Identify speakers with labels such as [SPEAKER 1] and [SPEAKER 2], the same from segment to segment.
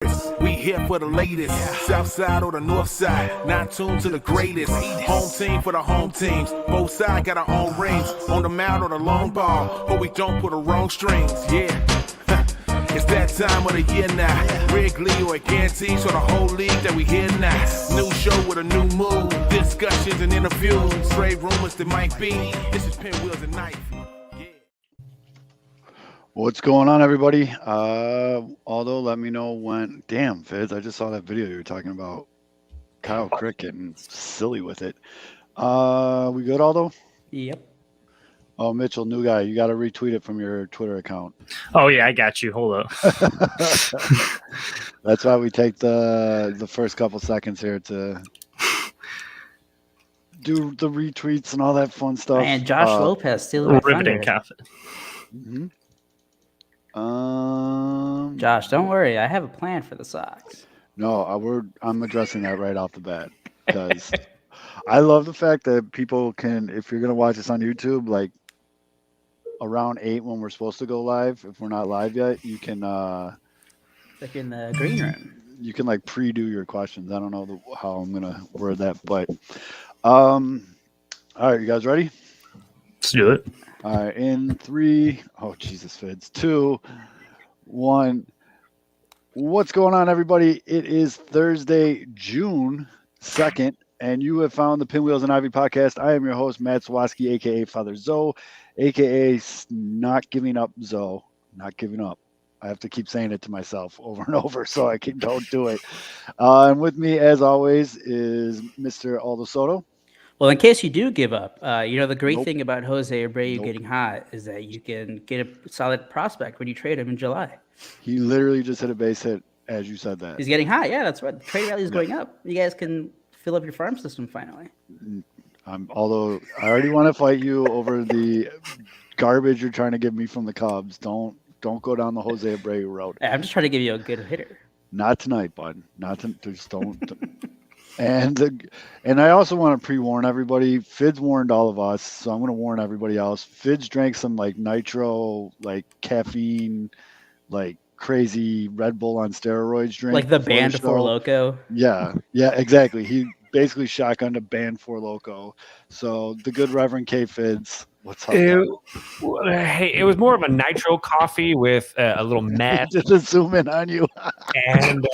[SPEAKER 1] We here for the latest, south side or the north side, not tuned to the greatest. Home team for the home teams, both sides got our own rings, on the mound or the long ball, but we don't put the wrong strings, yeah. It's that time of the year now, Wrigley or guarantees for the whole league that we here now. New show with a new mood, discussions and interviews, trade rumors that might be. This is Pinwheels and Knife.
[SPEAKER 2] What's going on, everybody? Although, let me know when. Damn, Fizz, I just saw that video you were talking about Kyle Crick getting silly with it. We good, Aldo?
[SPEAKER 3] Yep.
[SPEAKER 2] Oh, Mitchell, new guy. You got to retweet it from your Twitter account.
[SPEAKER 4] Oh, yeah, I got you. Hold up.
[SPEAKER 2] That's why we take the first couple seconds here to do the retweets and all that fun stuff.
[SPEAKER 3] And Josh Lopez still my
[SPEAKER 4] riveting
[SPEAKER 3] thunder.
[SPEAKER 4] confident.
[SPEAKER 2] Mm-hmm.
[SPEAKER 3] Josh, don't worry. I have a plan for the Sox.
[SPEAKER 2] No, I'm addressing that right off the bat because I love the fact that people can, if you're going to watch this on YouTube, like around 8 when we're supposed to go live, if we're not live yet, you can
[SPEAKER 3] Like in the green room.
[SPEAKER 2] You can like pre-do your questions. I don't know how I'm going to word that, but all right, you guys ready?
[SPEAKER 4] Let's do it.
[SPEAKER 2] All right, in 3, oh Jesus, Fitz, 2, 1. What's going on, everybody? It is Thursday, June 2nd, and you have found the Pinwheels and Ivy podcast. I am your host, Matt Swaski, aka Father Zoe, aka Not Giving Up Zoe. Not giving up. I have to keep saying it to myself over and over, so I don't do it. And with me, as always, is Mr. Aldo Soto.
[SPEAKER 3] Well, in case you do give up, the great
[SPEAKER 2] Nope.
[SPEAKER 3] thing about Jose Abreu
[SPEAKER 2] Nope.
[SPEAKER 3] getting hot is that you can get a solid prospect when you trade him in July.
[SPEAKER 2] He literally just hit a base hit as you said that.
[SPEAKER 3] He's getting hot. Yeah, that's right. The trade value is going up. You guys can fill up your farm system finally.
[SPEAKER 2] Although I already want to fight you over the garbage you're trying to give me from the Cubs. Don't go down the Jose Abreu road.
[SPEAKER 3] I'm just trying to give you a good hitter.
[SPEAKER 2] Not tonight, bud. Just don't. And I also want to pre-warn everybody. Fids warned all of us, so I'm going to warn everybody else. Fids drank some like nitro, like caffeine, like crazy Red Bull on steroids drink.
[SPEAKER 3] Like the band Four Loko.
[SPEAKER 2] Yeah, exactly. He basically shotgunned a band Four Loko. So the good Reverend K Fids, what's up?
[SPEAKER 4] Hey, it was more of a nitro coffee with a little meth.
[SPEAKER 2] Just to zoom in on you.
[SPEAKER 4] And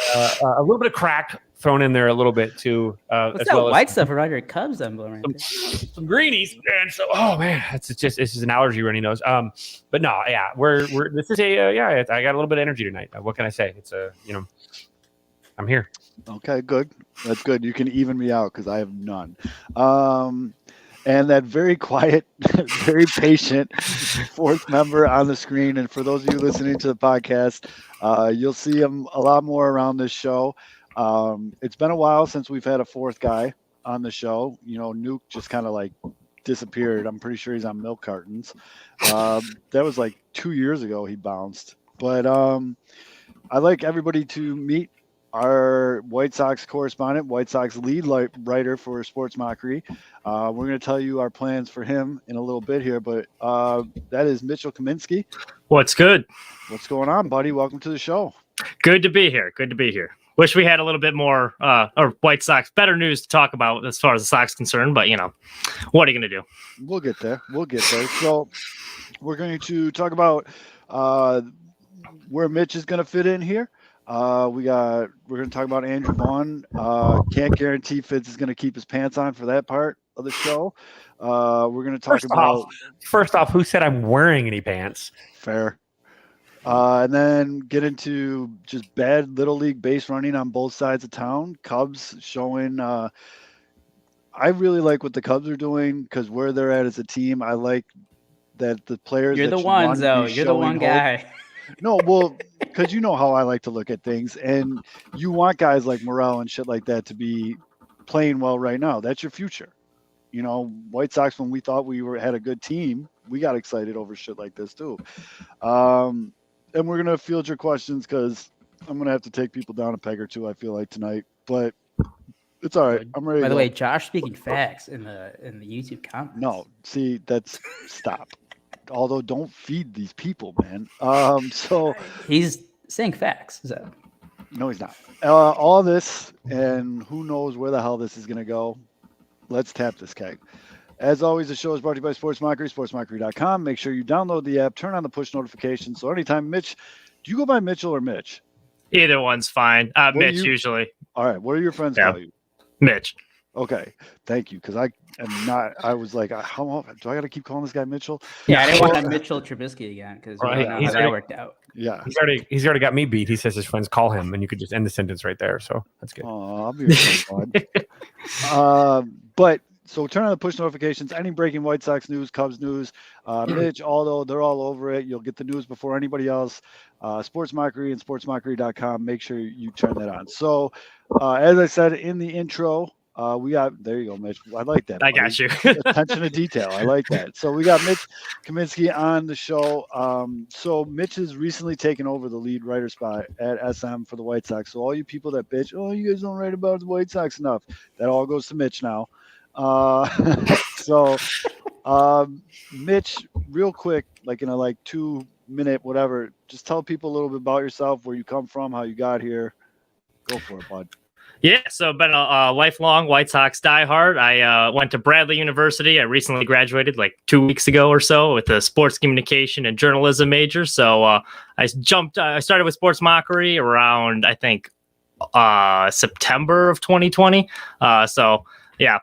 [SPEAKER 4] a little bit of crack thrown in there a little bit too.
[SPEAKER 3] What's
[SPEAKER 4] as
[SPEAKER 3] that
[SPEAKER 4] well
[SPEAKER 3] white
[SPEAKER 4] as
[SPEAKER 3] stuff around your Cubs emblem? Right there?
[SPEAKER 4] some greenies. And so, oh man, it's just an allergy runny nose. But no, yeah, this is I got a little bit of energy tonight. What can I say? It's I'm here.
[SPEAKER 2] Okay, good. That's good. You can even me out because I have none. And that very quiet, very patient fourth member on the screen. And for those of you listening to the podcast, you'll see him a lot more around this show. It's been a while since we've had a fourth guy on the show. Nuke just kind of like disappeared. I'm pretty sure he's on milk cartons. That was like 2 years ago he bounced. But I'd like everybody to meet our White Sox correspondent, White Sox lead writer for Sports Mockery. We're going to tell you our plans for him in a little bit here, but that is Mitchell Kaminsky.
[SPEAKER 4] What's good?
[SPEAKER 2] What's going on, buddy? Welcome to the show.
[SPEAKER 4] Good to be here. Wish we had a little bit more or White Sox better news to talk about as far as the Sox concerned, but what are you going to do?
[SPEAKER 2] We'll get there. So we're going to talk about where Mitch is going to fit in here. We're going to talk about Andrew Vaughn. Can't guarantee Fitz is going to keep his pants on for that part of the show. We're going to talk
[SPEAKER 4] First off, who said I'm wearing any pants?
[SPEAKER 2] Fair. And then get into just bad little league base running on both sides of town. Cubs showing. I really like what the Cubs are doing because where they're at as a team. I like that the players.
[SPEAKER 3] You're the one, though. You're the one guy.
[SPEAKER 2] No, well, because you know how I like to look at things, and you want guys like Morel and shit like that to be playing well right now. That's your future. White Sox, when we thought we had a good team, we got excited over shit like this too. And we're gonna field your questions because I'm gonna have to take people down a peg or two. I feel like tonight, but it's all right. I'm ready.
[SPEAKER 3] By the way, Josh speaking facts in the YouTube comments.
[SPEAKER 2] No, see, that's stop. Although don't feed these people, man. So
[SPEAKER 3] he's saying facts. So
[SPEAKER 2] No, he's not. All this, and who knows where the hell this is going to go. Let's tap this keg. As always, the show is brought to you by Sports Mockery, sportsmockery.com. Make sure you download the app, turn on the push notifications. So anytime Mitch, do you go by Mitchell or Mitch?
[SPEAKER 5] Either one's fine. Mitch,
[SPEAKER 2] you-
[SPEAKER 5] usually.
[SPEAKER 2] All right. What do your friends
[SPEAKER 5] Yeah.
[SPEAKER 2] call you?
[SPEAKER 5] Mitch.
[SPEAKER 2] Okay. Thank you. Because I am not, I was like, how often do I got to keep calling this guy Mitchell?
[SPEAKER 3] Yeah, I didn't want that Mitchell Trubisky again because you
[SPEAKER 4] Right,
[SPEAKER 3] don't know
[SPEAKER 4] he's
[SPEAKER 3] how that
[SPEAKER 4] already-
[SPEAKER 3] worked out.
[SPEAKER 2] Yeah.
[SPEAKER 4] He's already got me beat. He says his friends call him, and you could just end the sentence right there. So that's good.
[SPEAKER 2] Oh, I'll be right back, bud. But so turn on the push notifications. Any breaking White Sox news, Cubs news, Mitch, although they're all over it, you'll get the news before anybody else. Sports Mockery and sportsmockery.com. Make sure you turn that on. So, as I said in the intro, we got, there you go, Mitch. I like that.
[SPEAKER 5] I
[SPEAKER 2] buddy.
[SPEAKER 5] got you.
[SPEAKER 2] Attention to detail. I like that. So we got Mitch Kaminsky on the show. So Mitch has recently taken over the lead writer spot at SM for the White Sox. So all you people that bitch, oh, you guys don't write about the White Sox enough, that all goes to Mitch now. So Mitch, real quick, like in a 2-minute whatever, just tell people a little bit about yourself, where you come from, how you got here. Go for it, bud.
[SPEAKER 5] Yeah, so I've been a lifelong White Sox diehard. I went to Bradley University. I recently graduated 2 weeks ago or so with a sports communication and journalism major. So I started with Sports Mockery around, I think, September of 2020. So yeah,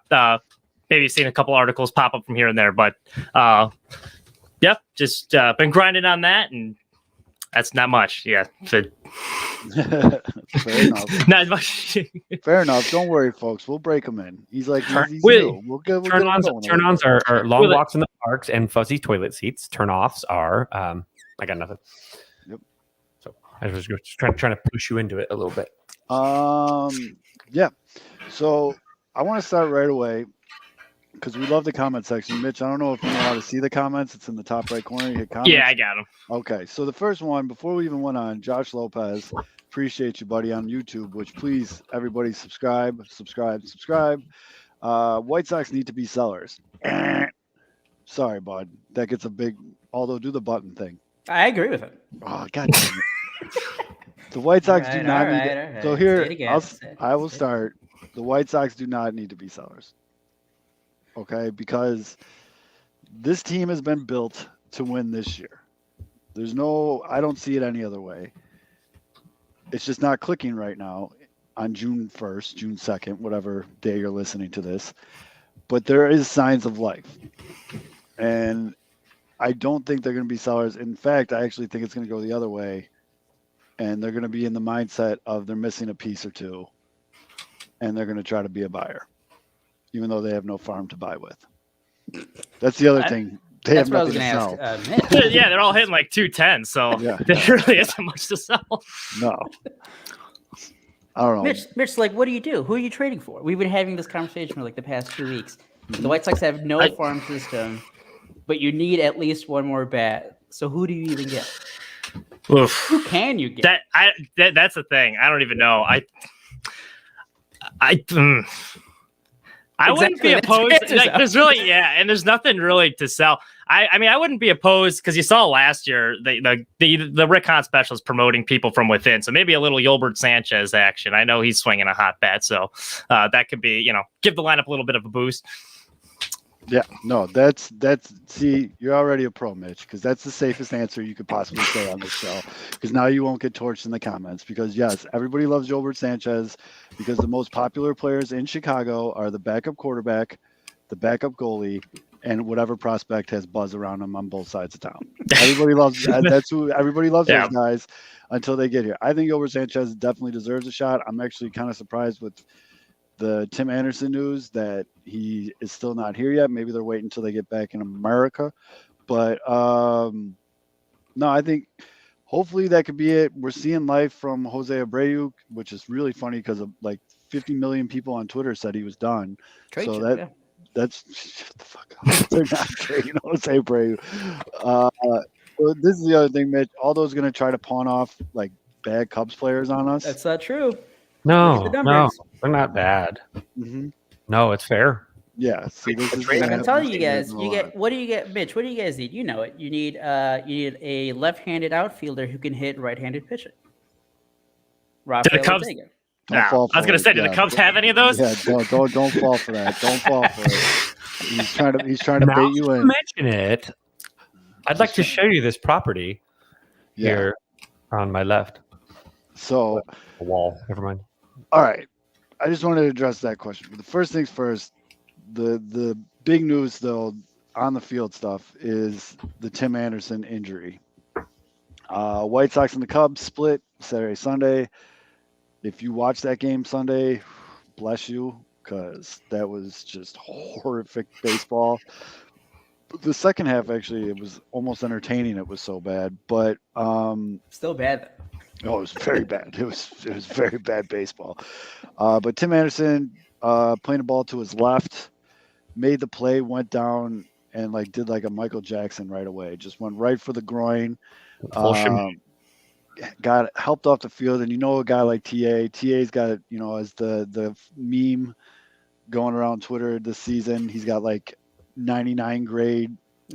[SPEAKER 5] maybe you've seen a couple articles pop up from here and there, but yeah, just been grinding on that, and that's not much. Yeah.
[SPEAKER 2] Fair enough.
[SPEAKER 5] Not much.
[SPEAKER 2] Fair enough. Don't worry, folks. We'll break him in. He's like, he's
[SPEAKER 5] Will-
[SPEAKER 2] new. We'll get him
[SPEAKER 4] Turn-ons,
[SPEAKER 2] going.
[SPEAKER 4] turn-ons are long
[SPEAKER 5] Will it-
[SPEAKER 4] walks in the parks and fuzzy toilet seats. Turn-offs are I got nothing.
[SPEAKER 2] Yep.
[SPEAKER 4] So I was just trying to push you into it a little bit.
[SPEAKER 2] Yeah. So I want to start right away because we love the comment section. Mitch, I don't know if you know how to see the comments. It's in the top right corner. You hit comments.
[SPEAKER 5] Yeah, I got him.
[SPEAKER 2] Okay. So the first one, before we even went on, Josh Lopez, appreciate you, buddy, on YouTube, which please, everybody subscribe. White Sox need to be sellers. Sorry, bud. That gets a big, although do the button thing.
[SPEAKER 3] I agree with it.
[SPEAKER 2] Oh, God damn it. The White Sox do not need
[SPEAKER 3] all
[SPEAKER 2] it.
[SPEAKER 3] right.
[SPEAKER 2] So
[SPEAKER 3] Say
[SPEAKER 2] here,
[SPEAKER 3] it again.
[SPEAKER 2] I will start. The White Sox do not need to be sellers. Okay, because this team has been built to win this year. I don't see it any other way. It's just not clicking right now on June 1st, June 2nd, whatever day you're listening to this. But there is signs of life. And I don't think they're going to be sellers. In fact, I actually think it's going to go the other way. And they're going to be in the mindset of they're missing a piece or two. And they're going to try to be a buyer, even though they have no farm to buy with. That's the other thing. They
[SPEAKER 3] That's
[SPEAKER 2] have
[SPEAKER 3] what I was
[SPEAKER 2] nothing
[SPEAKER 3] going
[SPEAKER 2] to
[SPEAKER 3] to ask.
[SPEAKER 2] sell.
[SPEAKER 3] Mitch.
[SPEAKER 5] Yeah, they're all hitting 210, so
[SPEAKER 2] Yeah.
[SPEAKER 5] there really isn't much to sell.
[SPEAKER 2] No. I don't know.
[SPEAKER 3] Mitch, what do you do? Who are you trading for? We've been having this conversation for the past 2 weeks. The White Sox have no farm system, but you need at least one more bat. So who do you even get?
[SPEAKER 5] Oof.
[SPEAKER 3] Who can you get?
[SPEAKER 5] That's the thing. I don't even know. I wouldn't be
[SPEAKER 3] Exactly, that's
[SPEAKER 5] opposed.
[SPEAKER 3] the answer,
[SPEAKER 5] There's really, and there's nothing really to sell. I mean, I wouldn't be opposed because you saw last year the Rick Hahn special is promoting people from within. So maybe a little Yolbert Sanchez action. I know he's swinging a hot bat, so that could be, give the lineup a little bit of a boost.
[SPEAKER 2] Yeah, no, that's see, you're already a pro, Mitch, because that's the safest answer you could possibly say on this show. Because now you won't get torched in the comments. Because yes, everybody loves Yolbert Sanchez because the most popular players in Chicago are the backup quarterback, the backup goalie, and whatever prospect has buzz around them on both sides of town. Everybody loves that's who everybody loves those guys until they get here. I think Yolbert Sanchez definitely deserves a shot. I'm actually kind of surprised with the Tim Anderson news that he is still not here yet. Maybe they're waiting until they get back in America. But no, I think hopefully that could be it. We're seeing life from Jose Abreu, which is really funny because of 50 million people on Twitter said he was done.
[SPEAKER 3] Trade
[SPEAKER 2] so
[SPEAKER 3] chip,
[SPEAKER 2] that's shut the fuck up. They're not trading Jose Abreu. So this is the other thing, Mitch. All those going to try to pawn off bad Cubs players on us.
[SPEAKER 3] That's not true.
[SPEAKER 4] No,
[SPEAKER 3] Look at the
[SPEAKER 4] no,
[SPEAKER 3] numbers.
[SPEAKER 4] they're not bad.
[SPEAKER 2] Mm-hmm.
[SPEAKER 4] No, it's fair.
[SPEAKER 2] Yeah. See, this is
[SPEAKER 3] I'm
[SPEAKER 2] gonna
[SPEAKER 3] telling you
[SPEAKER 2] happen
[SPEAKER 3] guys,
[SPEAKER 2] a lot.
[SPEAKER 3] what do you get, Mitch? What do you guys need? You know it. You need a left-handed outfielder who can hit right-handed pitching. Rafael
[SPEAKER 5] Cubs-
[SPEAKER 3] Ortega.
[SPEAKER 2] Don't
[SPEAKER 5] Nah,
[SPEAKER 2] fall for
[SPEAKER 5] I was going to
[SPEAKER 2] it.
[SPEAKER 5] say, do the Cubs have any of those?
[SPEAKER 2] Yeah, don't fall for that. Don't fall for it. He's trying to
[SPEAKER 4] Now
[SPEAKER 2] bait you
[SPEAKER 4] that
[SPEAKER 2] in.
[SPEAKER 4] mention it, I'd like to show you this property
[SPEAKER 2] Yeah.
[SPEAKER 4] here on my left.
[SPEAKER 2] So,
[SPEAKER 4] A wall. Never mind.
[SPEAKER 2] all right. I just wanted to address that question. But the first things first, the big news though on the field stuff is the Tim Anderson injury. White Sox and the Cubs split Saturday, Sunday. If you watch that game Sunday, bless you, because that was just horrific baseball. The second half, actually, it was almost entertaining. It was so bad, but
[SPEAKER 3] Still bad though.
[SPEAKER 2] it was very bad. It was very bad baseball. But Tim Anderson playing the ball to his left, made the play, went down, and did like a Michael Jackson right away. Just went right for the groin.
[SPEAKER 4] Full shimmy.
[SPEAKER 2] Got helped off the field, and a guy like TA's got as the meme going around Twitter this season. He's got like 99 grade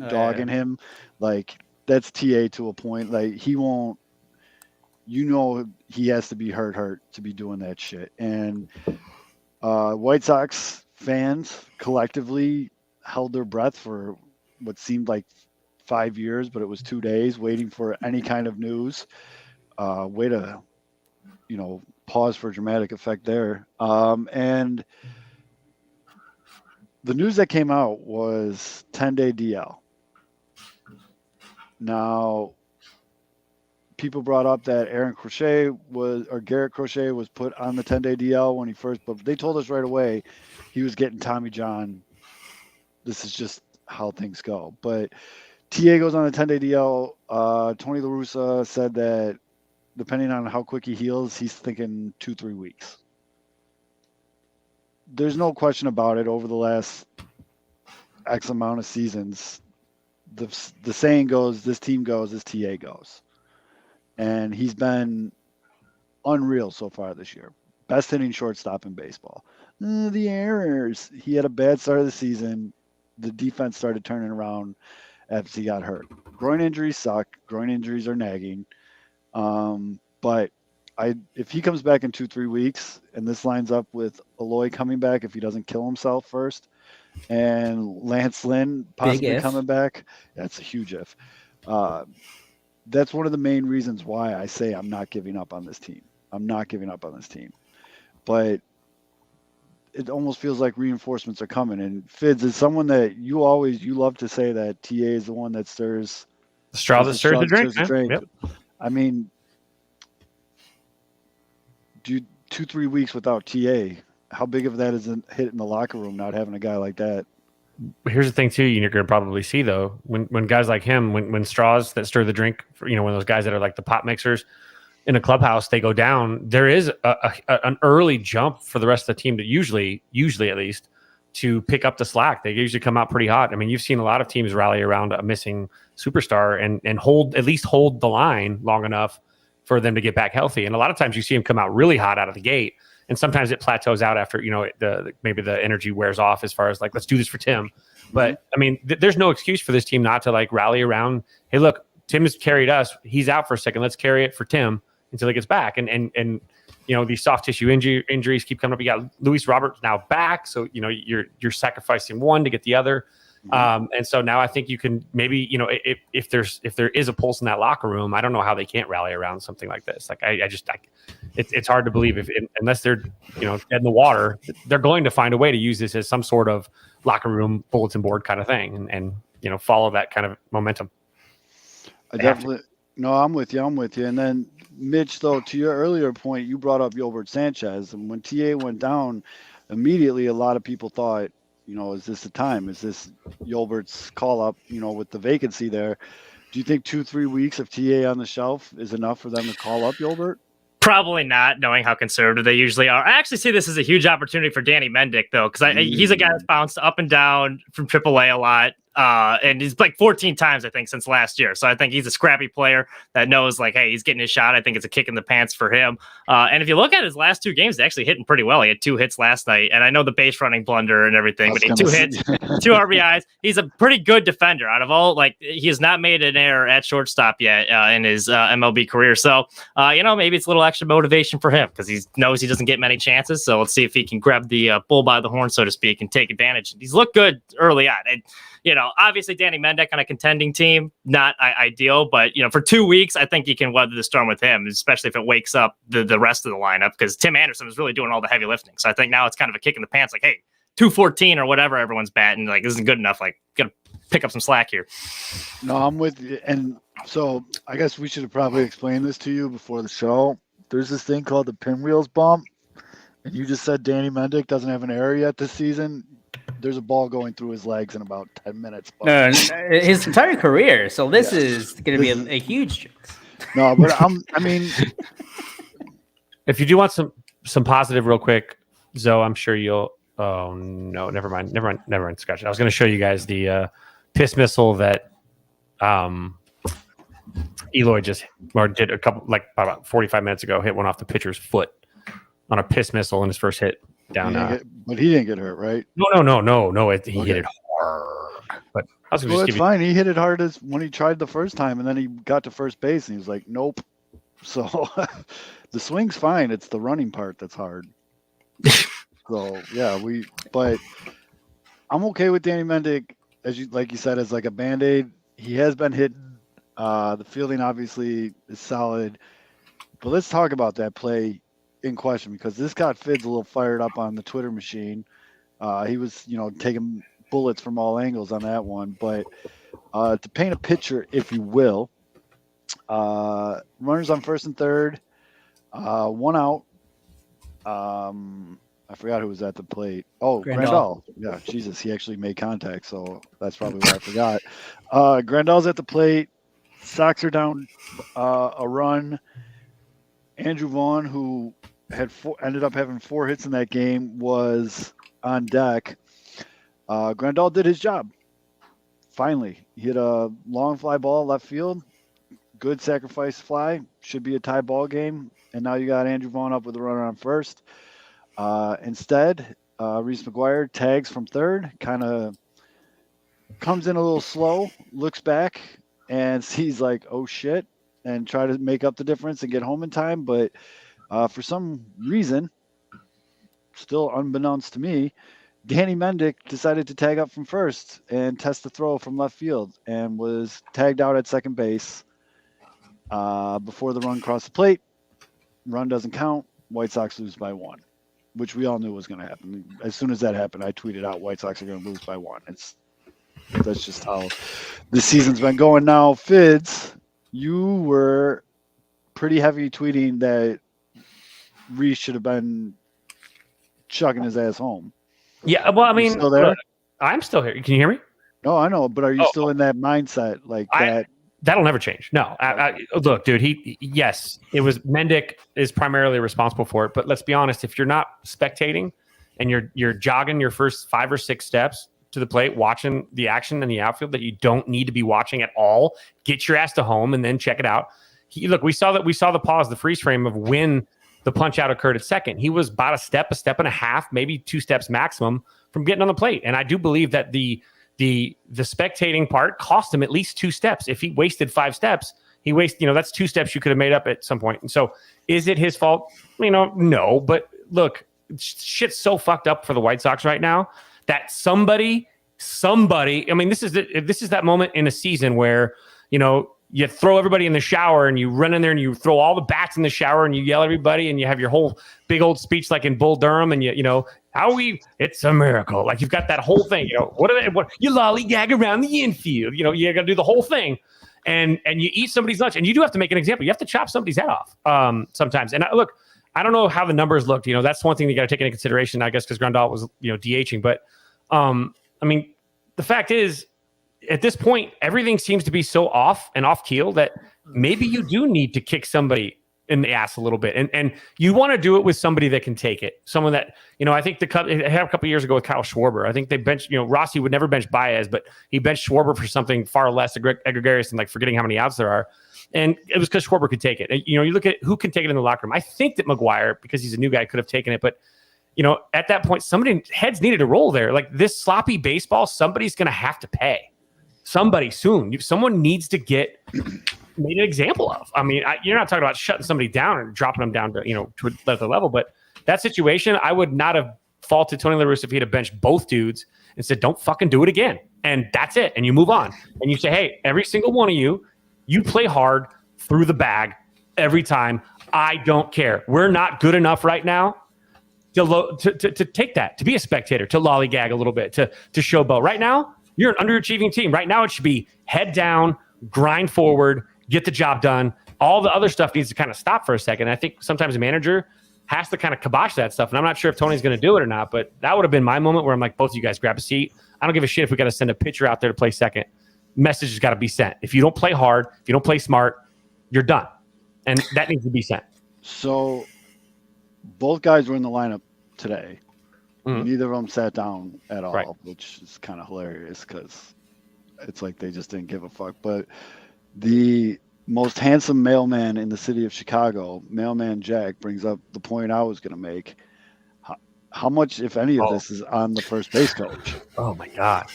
[SPEAKER 2] dog in him. Like that's TA to a point. Like he won't. He has to be hurt to be doing that shit. And White Sox fans collectively held their breath for what seemed like 5 years, but it was 2 days waiting for any kind of news. Way to, pause for dramatic effect there. And the news that came out was 10-day DL. Now, people brought up that Garrett Crochet was put on the 10-day DL when he first, but they told us right away he was getting Tommy John. This is just how things go. But TA goes on a 10-day DL. Tony La Russa said that depending on how quick he heals, he's thinking 2-3 weeks. There's no question about it. Over the last X amount of seasons, the saying goes, this team goes, this TA goes. And he's been unreal so far this year. Best hitting shortstop in baseball. The errors. He had a bad start of the season. The defense started turning around after he got hurt. Groin injuries suck. Groin injuries are nagging. But if he comes back in 2-3 weeks, and this lines up with Eloy coming back if he doesn't kill himself first, and Lance Lynn possibly coming back, that's a huge if. That's one of the main reasons why I say I'm not giving up on this team. But it almost feels like reinforcements are coming. And Fids is someone that you love to say that TA is the one that stirs
[SPEAKER 4] the straw that stirs the drink. Yep.
[SPEAKER 2] I mean, 2-3 weeks without TA, how big of that is a hit in the locker room not having a guy like that?
[SPEAKER 4] Here's the thing too, you're going to probably see though, when guys like him, when straws that stir the drink, when those guys that are like the pot mixers in a clubhouse, they go down, there is an early jump for the rest of the team to usually at least to pick up the slack. They usually come out pretty hot. I mean, you've seen a lot of teams rally around a missing superstar and at least hold the line long enough for them to get back healthy. And a lot of times you see them come out really hot out of the gate. And sometimes it plateaus out after, maybe the energy wears off as far as like, let's do this for Tim. But I mean, there's no excuse for this team not to like rally around. Hey, look, Tim has carried us. He's out for a second. Let's carry it for Tim until he gets back. And these soft tissue injuries keep coming up. You got Luis Roberts now back. So, you're sacrificing one to get the other. And so now I think you can maybe, if there is a pulse in that locker room, I don't know how they can't rally around something like this. Like it's hard to believe unless they're, dead in the water, they're going to find a way to use this as some sort of locker room bulletin board kind of thing and follow that kind of momentum.
[SPEAKER 2] I'm with you. And then Mitch, though, to your earlier point, you brought up Yolbert Sanchez, and when TA went down, immediately a lot of people thought, is this the time? Is this Yolbert's call up, with the vacancy there? Do you think 2-3 weeks of TA on the shelf is enough for them to call up Yolbert?
[SPEAKER 5] Probably not, knowing how conservative they usually are. I actually see this as a huge opportunity for Danny Mendick, though, because he's a guy that's bounced up and down from AAA a lot. And he's like 14 times, I think, since last year. So I think he's a scrappy player that knows, like, hey, he's getting his shot. I think it's a kick in the pants for him. And if you look at his last 2 games, he's actually hitting pretty well. He had 2 hits last night. And I know the base running blunder and everything, but he had 2 hits, 2 RBIs. He's a pretty good defender. Out of all, like, he has not made an error at shortstop yet in his MLB career. So, maybe it's a little extra motivation for him because he knows he doesn't get many chances. So let's see if he can grab the bull by the horn, so to speak, and take advantage. He's looked good early on. And, obviously Danny Mendick on a contending team, not ideal, but, for 2 weeks, I think you can weather the storm with him, especially if it wakes up the rest of the lineup, because Tim Anderson is really doing all the heavy lifting. So I think now it's kind of a kick in the pants, like, hey, 214 or whatever everyone's batting, like, this isn't good enough. Like, gotta pick up some slack here.
[SPEAKER 2] No, I'm with you. And so I guess we should have probably explained this to you before the show. There's this thing called the pinwheels bump. And you just said Danny Mendick doesn't have an error yet this season. There's a ball going through his legs in about 10 minutes.
[SPEAKER 3] No, his entire career. So this is going to be a huge jinx.
[SPEAKER 2] No, but
[SPEAKER 4] if you do want some positive real quick, Zoe, I'm sure you'll. Oh no, never mind. Scratch it. I was going to show you guys the piss missile that Eloy just did a couple, like about 45 minutes ago. Hit one off the pitcher's foot on a piss missile in his first hit down.
[SPEAKER 2] But he didn't get hurt, right?
[SPEAKER 4] No. He hit it hard. But I was
[SPEAKER 2] well, it's fine. He hit it hard as when he tried the first time, and then he got to first base, and he was like, "Nope." So the swing's fine. It's the running part that's hard. So yeah, but I'm okay with Danny Mendick, like you said, as like a Band-Aid. He has been hitting. The fielding obviously is solid, but let's talk about that play in question, because this got Fids a little fired up on the Twitter machine. He was, taking bullets from all angles on that one. But to paint a picture, if you will, runners on first and third, 1 out. I forgot who was at the plate. Oh, Grandal. Yeah, Jesus, he actually made contact, so that's probably why I forgot. Grandal's at the plate. Sox are down a run. Andrew Vaughn, who ended up having 4 hits in that game, was on deck. Grandal did his job. Finally, he hit a long fly ball left field. Good sacrifice fly. Should be a tie ball game. And now you got Andrew Vaughn up with a runner on first. Instead, Reese McGuire tags from third, kind of comes in a little slow, looks back, and sees like, oh shit, and try to make up the difference and get home in time. But for some reason, still unbeknownst to me, Danny Mendick decided to tag up from first and test the throw from left field, and was tagged out at second base before the run crossed the plate. Run doesn't count. White Sox lose by 1, which we all knew was going to happen. As soon as that happened, I tweeted out White Sox are going to lose by 1. That's just how the season's been going now. Fids, you were pretty heavy tweeting that Reese should have been chucking his ass home.
[SPEAKER 4] Yeah, well, I mean,
[SPEAKER 2] still there?
[SPEAKER 4] Look, I'm still here. Can you hear me?
[SPEAKER 2] No, I know, but are you still in that mindset like that?
[SPEAKER 4] That'll never change. No, look, dude. Yes, it was Mendick is primarily responsible for it. But let's be honest: if you're not spectating and you're jogging your first 5 or 6 steps to the plate, watching the action in the outfield that you don't need to be watching at all, get your ass to home and then check it out. We saw the pause, the freeze frame of when the punch out occurred at second. He was about a step and a half, maybe 2 steps maximum from getting on the plate. And I do believe that the spectating part cost him at least 2 steps. If he wasted 5 steps, that's 2 steps you could have made up at some point. And so is it his fault? No, but look, shit's so fucked up for the White Sox right now that somebody, I mean, this is that moment in a season where, you throw everybody in the shower and you run in there and you throw all the bats in the shower and you yell at everybody and you have your whole big old speech like in Bull Durham and it's a miracle. Like you've got that whole thing, what you lollygag around the infield, you got to do the whole thing and you eat somebody's lunch and you do have to make an example. You have to chop somebody's head off sometimes. And look, I don't know how the numbers looked. That's one thing you got to take into consideration, I guess, because Grandal was, DHing. But I mean, the fact is, at this point, everything seems to be so off and off keel that maybe you do need to kick somebody in the ass a little bit. And you want to do it with somebody that can take it. Someone that, I think it had a couple of years ago with Kyle Schwarber. I think they benched, Rossi would never bench Baez, but he benched Schwarber for something far less egregious than like forgetting how many outs there are. And it was because Schwarber could take it. And, you look at who can take it in the locker room. I think that McGuire, because he's a new guy, could have taken it. But, at that point, heads needed to roll there. Like this sloppy baseball, somebody's going to have to pay. Somebody soon. Someone needs to get made an example of. I mean, you're not talking about shutting somebody down and dropping them down to, to another level. But that situation, I would not have faulted Tony La Russa if he had benched both dudes and said, don't fucking do it again. And that's it. And you move on. And you say, hey, every single one of you play hard through the every time. I don't care. We're not good enough right now to take that, to be a spectator, to lollygag a little bit, to showboat. Right now, you're an underachieving team. Right now, it should be head down, grind forward, get the job done. All the other stuff needs to kind of stop for a second. I think sometimes a manager has to kind of kibosh that stuff. And I'm not sure if Tony's going to do it or not, but that would have been my moment where I'm like, both of you guys grab a seat. I don't give a shit if we got to send a pitcher out there to play second. Message has got to be sent. If you don't play hard, if you don't play smart, you're done. And that needs to be sent.
[SPEAKER 2] So both guys were in the lineup today.
[SPEAKER 4] Mhm.
[SPEAKER 2] Neither of them sat down at all,
[SPEAKER 4] Right.
[SPEAKER 2] which is kind of hilarious because it's like they just didn't give a fuck. But the most handsome mailman in the city of Chicago, Mailman Jack, brings up the point I was going to make. How much, if any, of this is on the first base coach?
[SPEAKER 4] Oh my God.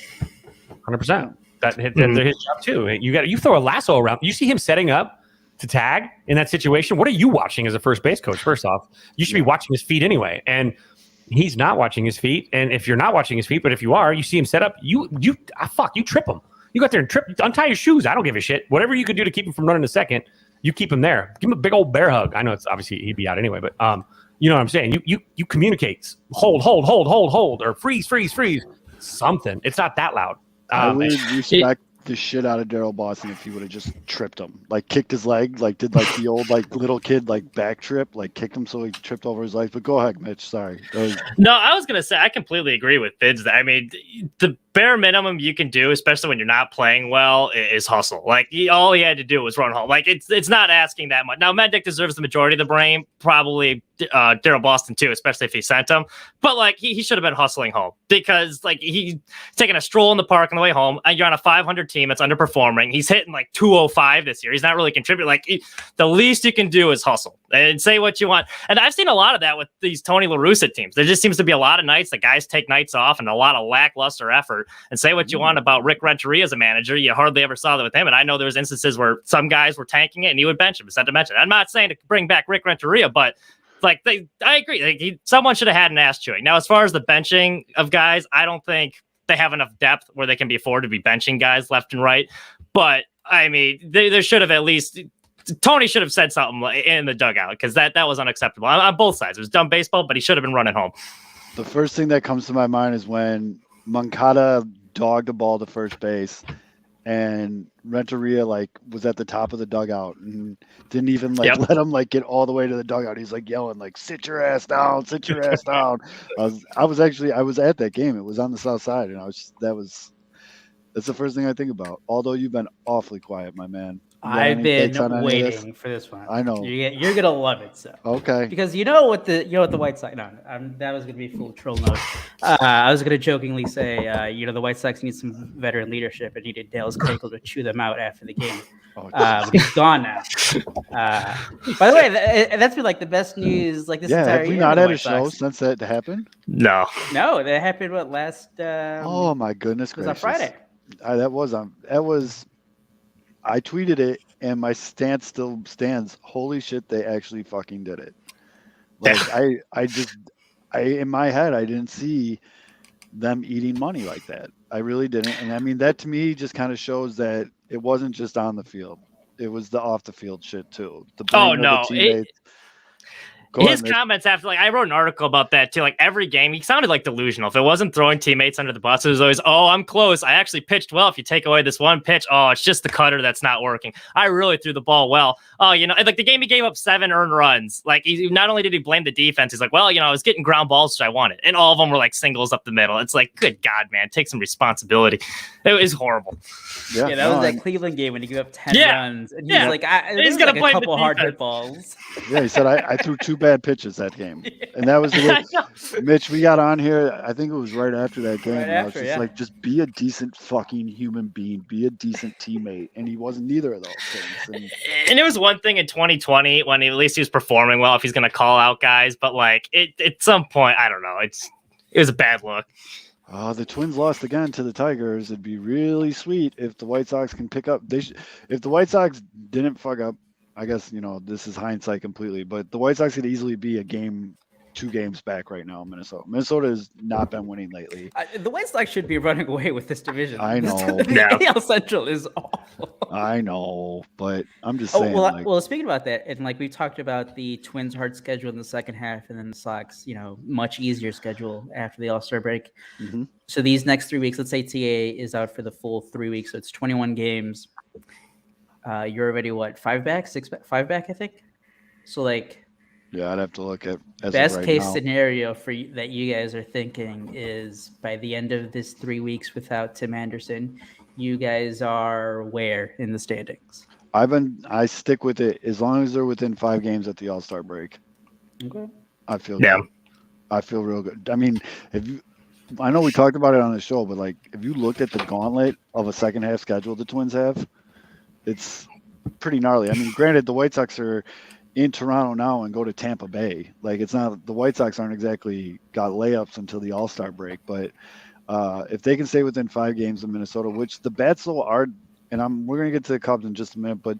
[SPEAKER 4] 100%. That's his job too. You throw a lasso around. You see him setting up to tag in that situation. What are you watching as a first base coach? First off, you should be watching his feet anyway. And he's not watching his feet. And if you're not watching his feet, but if you are, you see him set up, you trip him. You go out there and untie your shoes. I don't give a shit. Whatever you could do to keep him from running a second, you keep him there. Give him a big old bear hug. I know it's obviously he'd be out anyway, but you know what I'm saying? You communicate. Hold, or freeze. Something. It's not that loud.
[SPEAKER 2] I would respect the shit out of Daryl Boston if he would have just tripped him, like kicked his leg, like did like the old like little kid like back trip, like kicked him so he tripped over his legs. But go ahead, Mitch. Sorry.
[SPEAKER 5] No, I was gonna say I completely agree with Bids. I mean, the bare minimum you can do, especially when you're not playing well, is hustle. Like all he had to do was run home. Like it's not asking that much. Now Mendick deserves the majority of the blame, probably Daryl Boston too, especially if he sent him. But like he should have been hustling home because like he's taking a stroll in the park on the way home. And you're on a 500 team that's underperforming. He's hitting like 205 this year. He's not really contributing. Like the least you can do is hustle and say what you want. And I've seen a lot of that with these Tony La Russa teams. There just seems to be a lot of nights that guys take nights off and a lot of lackluster effort. And say what you want about Rick Renteria as a manager, you hardly ever saw that with him. And I know there was instances where some guys were tanking it and he would bench him. It's not to mention. I'm not saying to bring back Rick Renteria, but like I agree. Like someone should have had an ass chewing. Now, as far as the benching of guys, I don't think they have enough depth where they can be afforded to be benching guys left and right. But I mean, there should have at least Tony should have said something in the dugout because that was unacceptable on both sides. It was dumb baseball, but he should have been running home.
[SPEAKER 2] The first thing that comes to my mind is when Moncada dogged the ball to first base and Renteria like was at the top of the dugout and didn't even like let him like get all the way to the dugout. He's like yelling like sit your ass down. I was at that game. It was on the south side and that's the first thing I think about. Although you've been awfully quiet, my man.
[SPEAKER 3] I've been waiting for this one.
[SPEAKER 2] I know
[SPEAKER 3] you're gonna love it. So
[SPEAKER 2] okay,
[SPEAKER 3] because you know what the White Sox. No, that was gonna be full troll note. I was gonna jokingly say, the White Sox need some veteran leadership and needed Dallas Keuchel to chew them out after the game. But he's gone now. By the way, that's been like the best news like this entire year.
[SPEAKER 2] Have we not had a show since that happened?
[SPEAKER 5] No,
[SPEAKER 3] that happened last.
[SPEAKER 2] Oh my goodness gracious!
[SPEAKER 3] It was on Friday.
[SPEAKER 2] I tweeted it and my stance still stands. Holy shit, they actually fucking did it. Like I in my head, I didn't see them eating money like that. I really didn't. And I mean, that to me just kind of shows that it wasn't just on the field. It was the off the field shit too.
[SPEAKER 5] His comments after, like, I wrote an article about that too. Like, every game, he sounded like delusional. If it wasn't throwing teammates under the bus, it was always, "Oh, I'm close. I actually pitched well. If you take away this one pitch, oh, it's just the cutter that's not working. I really threw the ball well." Oh, like the game he gave up 7 earned runs. Like, he not only did he blame the defense, he's like, "Well, I was getting ground balls, which I wanted," and all of them were like singles up the middle. It's like, good God, man, take some responsibility. It was horrible.
[SPEAKER 3] Yeah, that was that Cleveland game when he gave up 10 runs, and he's like,
[SPEAKER 5] he's gonna
[SPEAKER 3] like a
[SPEAKER 5] blame the
[SPEAKER 3] couple hard
[SPEAKER 5] defense.
[SPEAKER 3] hit balls.
[SPEAKER 2] Yeah, he said I threw 2 bad pitches that game, and that was the way. Mitch, we got on here. I think it was right after that game. I was just like, just be a decent fucking human being, be a decent teammate, and he wasn't neither of those things.
[SPEAKER 5] And it was one thing in 2020 when at least he was performing well, if he's gonna call out guys, but like at some point, I don't know. It was a bad look.
[SPEAKER 2] The Twins lost again to the Tigers. It'd be really sweet if the White Sox can pick up. If the White Sox didn't fuck up, I guess, this is hindsight completely, but the White Sox could easily be a game, 2 games back right now in Minnesota. Minnesota has not been winning lately.
[SPEAKER 3] The White Sox should be running away with this division.
[SPEAKER 2] I know.
[SPEAKER 3] The AL Central is awful.
[SPEAKER 2] I know, but I'm just saying.
[SPEAKER 3] Well, speaking about that, and like we talked about the Twins' hard schedule in the second half, and then the Sox, much easier schedule after the All-Star break.
[SPEAKER 2] Mm-hmm.
[SPEAKER 3] So these next 3 weeks, let's say TA is out for the full 3 weeks, so it's 21 games. You're already 5 back, 5 back, I think. So like,
[SPEAKER 2] yeah, I'd have to look at
[SPEAKER 3] best case scenario for that you guys are thinking is by the end of this 3 weeks without Tim Anderson, you guys are where in the standings? I stick with it as long as they're within 5 games at the All-Star break. Okay.
[SPEAKER 2] I feel good. I feel real good. I mean, I know we talked about it on the show, but like if you looked at the gauntlet of a second half schedule the Twins have, it's pretty gnarly. I mean, granted, the White Sox are in Toronto now and go to Tampa Bay. Like, it's not, the White Sox aren't exactly got layups until the All-Star break, but if they can stay within 5 games of Minnesota, which the bats still are, and we're going to get to the Cubs in just a minute, but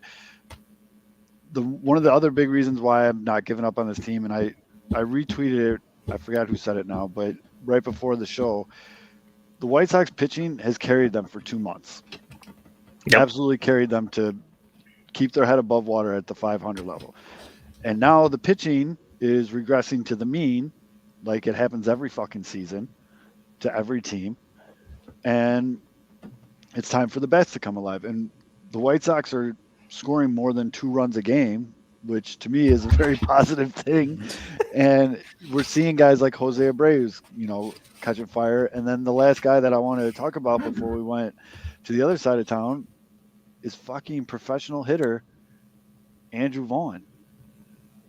[SPEAKER 2] one of the other big reasons why I'm not giving up on this team, and I retweeted it, I forgot who said it now, but right before the show, the White Sox pitching has carried them for 2 months. Yep. Absolutely carried them to keep their head above water at the 500 level. And now the pitching is regressing to the mean, like it happens every fucking season to every team. And it's time for the bats to come alive. And the White Sox are scoring more than 2 runs a game, which to me is a very positive thing. And we're seeing guys like Jose Abreu's, catching fire. And then the last guy that I wanted to talk about before we went to the other side of town is fucking professional hitter Andrew Vaughn.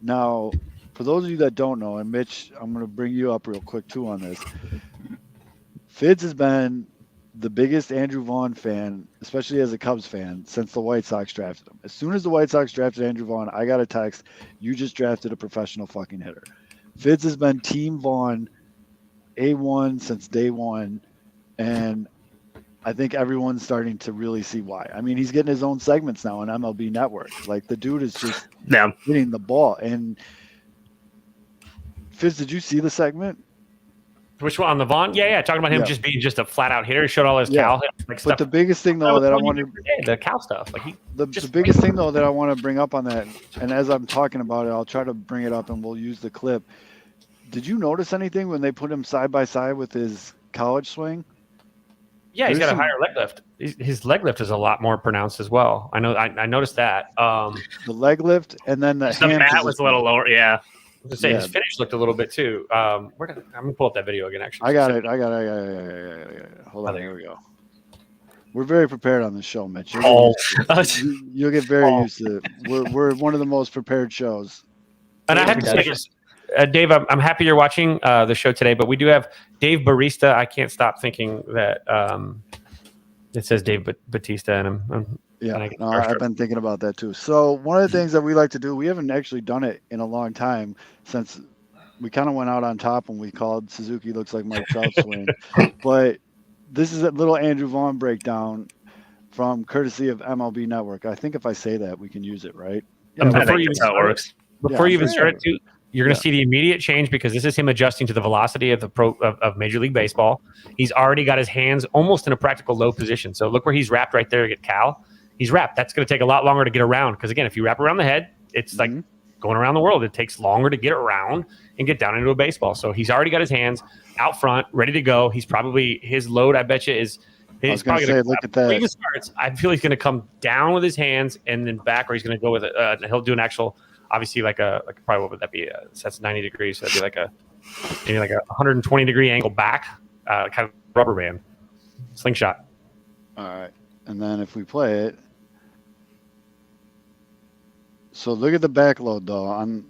[SPEAKER 2] Now, for those of you that don't know, and Mitch, I'm going to bring you up real quick too on this. Fids has been the biggest Andrew Vaughn fan, especially as a Cubs fan, since the White Sox drafted him. As soon as the White Sox drafted Andrew Vaughn, I got a text, "You just drafted a professional fucking hitter." Fids has been Team Vaughn A1 since day one, and I think everyone's starting to really see why. I mean, he's getting his own segments now on MLB Network. Like, the dude is just hitting the ball. And Fizz, did you see the segment?
[SPEAKER 4] Which one, on the Vaughn? Yeah, talking about him just being just a flat out hitter. He showed all his Cal
[SPEAKER 2] but stuff. The biggest thing though that I wanted,
[SPEAKER 4] the Cal stuff, like
[SPEAKER 2] the biggest thing though that I want to bring up on that, and as I'm talking about it, I'll try to bring it up and we'll use the clip. Did you notice anything when they put him side by side with his college swing?
[SPEAKER 4] Yeah, he's got a higher leg lift. His leg lift is a lot more pronounced as well. I know. I noticed that.
[SPEAKER 2] The leg lift, and then the hand
[SPEAKER 5] mat was a little lower. Yeah.
[SPEAKER 4] I was gonna say his finish looked a little bit too. I'm gonna pull up that video again. Actually,
[SPEAKER 2] I got it. Hold on. Here we go. We're very prepared on this show, Mitch. You'll get very used to it. We're one of the most prepared shows.
[SPEAKER 4] And I have to say this. Dave, I'm happy you're watching the show today, but we do have Dave Barista. I can't stop thinking that it says Dave Batista, and
[SPEAKER 2] I've been thinking about that too. So one of the things that we like to do, we haven't actually done it in a long time since we kind of went out on top when we called Suzuki looks like Mike Trout swing. But this is a little Andrew Vaughn breakdown from courtesy of MLB Network. I think if I say that, we can use it, right?
[SPEAKER 5] Yeah, before you how it works.
[SPEAKER 4] Before you even start to. You're going to see the immediate change because this is him adjusting to the velocity of of Major League Baseball. He's already got his hands almost in a practical low position. So look where he's wrapped right there to get Cal. He's wrapped. That's going to take a lot longer to get around because, again, if you wrap around the head, it's like going around the world. It takes longer to get around and get down into a baseball. So he's already got his hands out front, ready to go. He's probably his load, I bet you, is.
[SPEAKER 2] I was going to say, look at that.
[SPEAKER 4] Starts, I feel he's going to come down with his hands and then back, or he's going to go with it. He'll do an actual, obviously, probably what would that be? So that's 90 degrees. So that'd be maybe like a 120 degree angle back, kind of rubber band slingshot.
[SPEAKER 2] All right, and then if we play it, so look at the backload though. On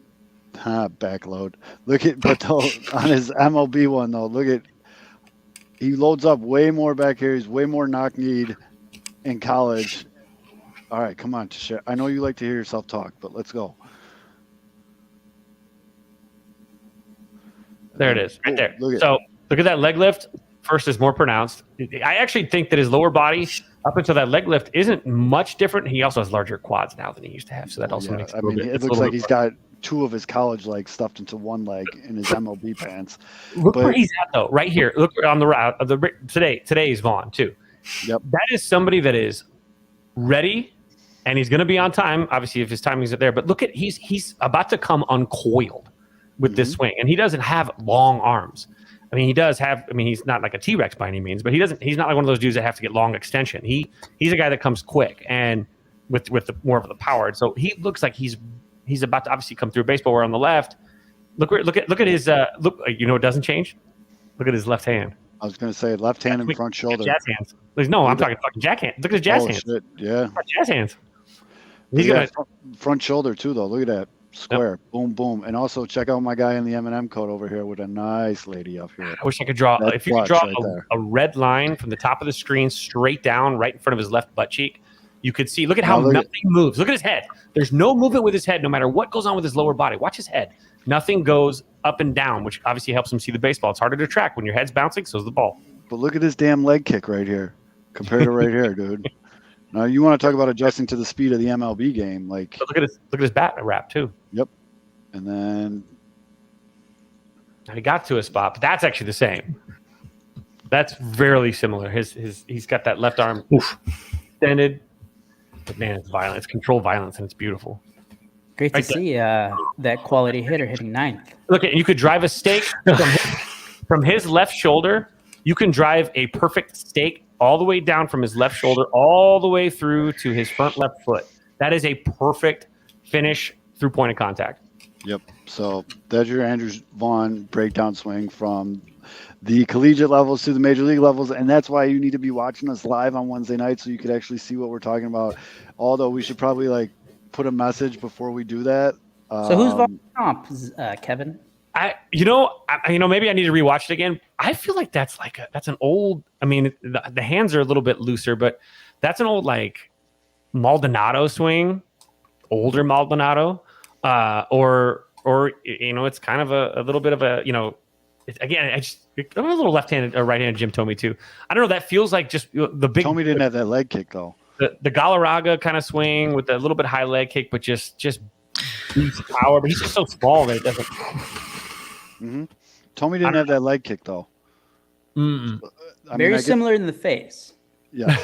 [SPEAKER 2] backload. Look at on his MLB one though. Look at. He loads up way more back here. He's way more knock-kneed in college. All right, come on, Tasha. I know you like to hear yourself talk, but let's go.
[SPEAKER 4] There it is, right there. Look at that leg lift. First is more pronounced. I actually think that his lower body, up until that leg lift, isn't much different. He also has larger quads now than he used to have, so that also makes it a little bit.
[SPEAKER 2] It looks like he's got two of his college legs stuffed into one leg in his MLB pants.
[SPEAKER 4] Look where he's at though, right here. Look on the route of today's Vaughn too.
[SPEAKER 2] Yep.
[SPEAKER 4] That is somebody that is ready, and he's going to be on time. Obviously, if his timing isn't there, but look at he's about to come uncoiled with this swing, and he doesn't have long arms. I mean, he does have. I mean, he's not like a T-Rex by any means, but he doesn't. He's not like one of those dudes that have to get long extension. He's a guy that comes quick and with the more of the power. And so he looks like he's about to obviously come through baseball. Where on the left, look at his look. You know, it doesn't change. Look at his left hand.
[SPEAKER 2] I was going to say left hand and front shoulder.
[SPEAKER 4] Jazz hands. No, I'm talking fucking jack hand. Look at his jazz hands.
[SPEAKER 2] Shit. Yeah.
[SPEAKER 4] Jazz hands.
[SPEAKER 2] He's got front shoulder too, though. Look at that. Square. Yep. Boom, boom. And also check out my guy in the M&M coat over here with a nice lady up here.
[SPEAKER 4] I wish I could draw. If you could draw a red line from the top of the screen straight down right in front of his left butt cheek, you could see. Look at how nothing moves. Look at his head. There's no movement with his head no matter what goes on with his lower body. Watch his head. Nothing goes up and down, which obviously helps him see the baseball. It's harder to track when your head's bouncing, so's the ball.
[SPEAKER 2] But look at his damn leg kick right here compared to right here, dude. Now, you want to talk about adjusting to the speed of the MLB game. Like,
[SPEAKER 4] but look at his bat wrap, too.
[SPEAKER 2] Yep. And then
[SPEAKER 4] he got to a spot, but that's actually the same. That's very similar. He's got that left arm extended. But man, it's violent. It's controlled violence, and it's beautiful.
[SPEAKER 3] Great to see that quality hitter hitting ninth.
[SPEAKER 4] Look, you could drive a stake from his left shoulder. You can drive a perfect stake all the way down from his left shoulder all the way through to his front left foot. That is a perfect finish through point of contact.
[SPEAKER 2] Yep. So that's your Andrew Vaughn breakdown swing from the collegiate levels to the major league levels. And that's why you need to be watching us live on Wednesday night so you could actually see what we're talking about. Although we should probably put a message before we do that.
[SPEAKER 3] So who's Vaughn comp, Kevin?
[SPEAKER 4] Maybe I need to rewatch it again. I feel like that's an old. I mean, the hands are a little bit looser, but that's an old Maldonado swing, older Maldonado, or it's kind of a little bit of a I'm a little left-handed or right-handed. Jim Tomey too. I don't know. That feels like just the big.
[SPEAKER 2] Tomey didn't have that leg kick though.
[SPEAKER 4] The Galarraga kind of swing with a little bit high leg kick, but just power. But he's just so small that it doesn't.
[SPEAKER 2] Mm-hmm. Tomey didn't have that leg kick though.
[SPEAKER 3] Very similar in the face.
[SPEAKER 2] Yeah,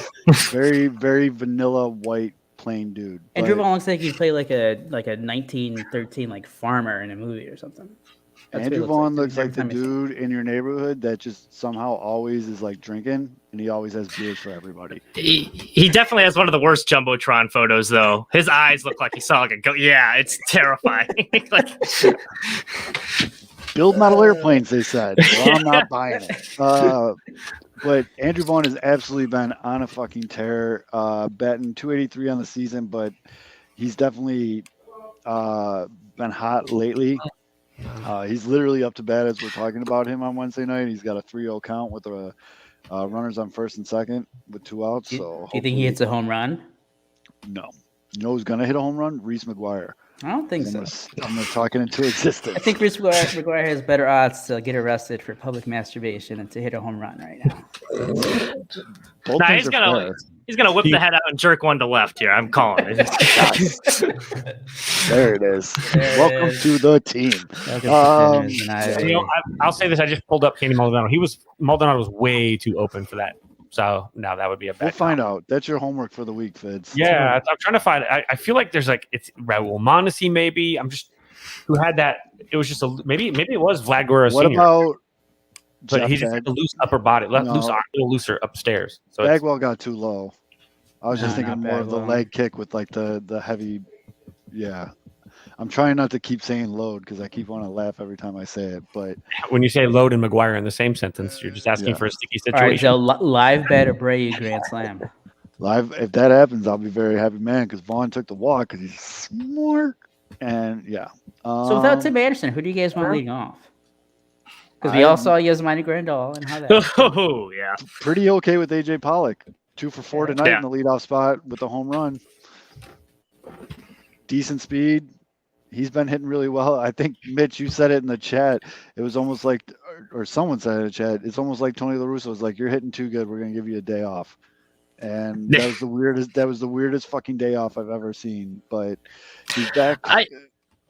[SPEAKER 2] very very vanilla white plain dude.
[SPEAKER 3] Andrew Vaughn looks like he played like a 1913 farmer in a movie or something.
[SPEAKER 2] Andrew Vaughn looks like the dude in your neighborhood that just somehow always is drinking, and he always has beers for everybody.
[SPEAKER 5] He definitely has one of the worst Jumbotron photos, though. His eyes look like he saw a goat. Yeah, it's terrifying.
[SPEAKER 2] Build model airplanes, they said. Well, I'm not buying it. But Andrew Vaughn has absolutely been on a fucking tear, batting .283 on the season, but he's definitely been hot lately. He's literally up to bat as we're talking about him on Wednesday night. He's got a 3-0 count with the runners on first and second with 2 outs. So
[SPEAKER 3] do you think he hits a home run?
[SPEAKER 2] No. You know who's going to hit a home run? Reese McGuire.
[SPEAKER 3] I don't think so.
[SPEAKER 2] I'm going to talk it into existence.
[SPEAKER 3] I think Reese McGuire has better odds to get arrested for public masturbation than to hit a home run right now.
[SPEAKER 5] He's gonna whip the head out and jerk one to left here. I'm calling it.
[SPEAKER 2] There it is. Welcome to the team.
[SPEAKER 4] I'll say this. I just pulled up Kenny Maldonado. Maldonado was way too open for that. So now that would be a bad.
[SPEAKER 2] We'll find out. That's your homework for the week, Fids.
[SPEAKER 4] Yeah, I'm trying to find. I feel like there's it's Raul Mondesi maybe. I'm just who had that. It was just maybe it was Vlad Guerrero
[SPEAKER 2] What
[SPEAKER 4] Sr.
[SPEAKER 2] about
[SPEAKER 4] But
[SPEAKER 2] Jeff
[SPEAKER 4] he just had a loose upper body, a little looser upstairs. So
[SPEAKER 2] Bagwell got too low. I was just
[SPEAKER 3] No,
[SPEAKER 2] thinking
[SPEAKER 3] not
[SPEAKER 2] more of the
[SPEAKER 3] Bagwell.
[SPEAKER 2] leg kick with like the heavy. Yeah, I'm trying not to keep saying load because I keep wanting to laugh every time I say it. But
[SPEAKER 4] when you say Load and McGuire in the same sentence, you're just asking
[SPEAKER 2] Yeah.
[SPEAKER 4] for a sticky
[SPEAKER 3] All right,
[SPEAKER 4] situation.
[SPEAKER 3] so live bet Abreu grand slam.
[SPEAKER 2] live, if that happens, I'll be very happy, man. Because Vaughn took the walk because he's smart. And yeah.
[SPEAKER 3] So without Tim Anderson, who do you guys want leading off? Because we
[SPEAKER 2] I-
[SPEAKER 3] all saw Yasmani Grandal and how that.
[SPEAKER 5] Oh yeah.
[SPEAKER 2] Pretty okay with AJ Pollock. 2 for 4 tonight
[SPEAKER 5] Yeah.
[SPEAKER 2] in the leadoff spot with the home run. Decent speed. He's been hitting really well. I think, Mitch, you said it in the chat. It was almost like, or someone said it in the chat, it's almost like Tony La Russa was like, "You're hitting too good. We're going to give you a day off." And that was the weirdest fucking day off I've ever seen. But he's back.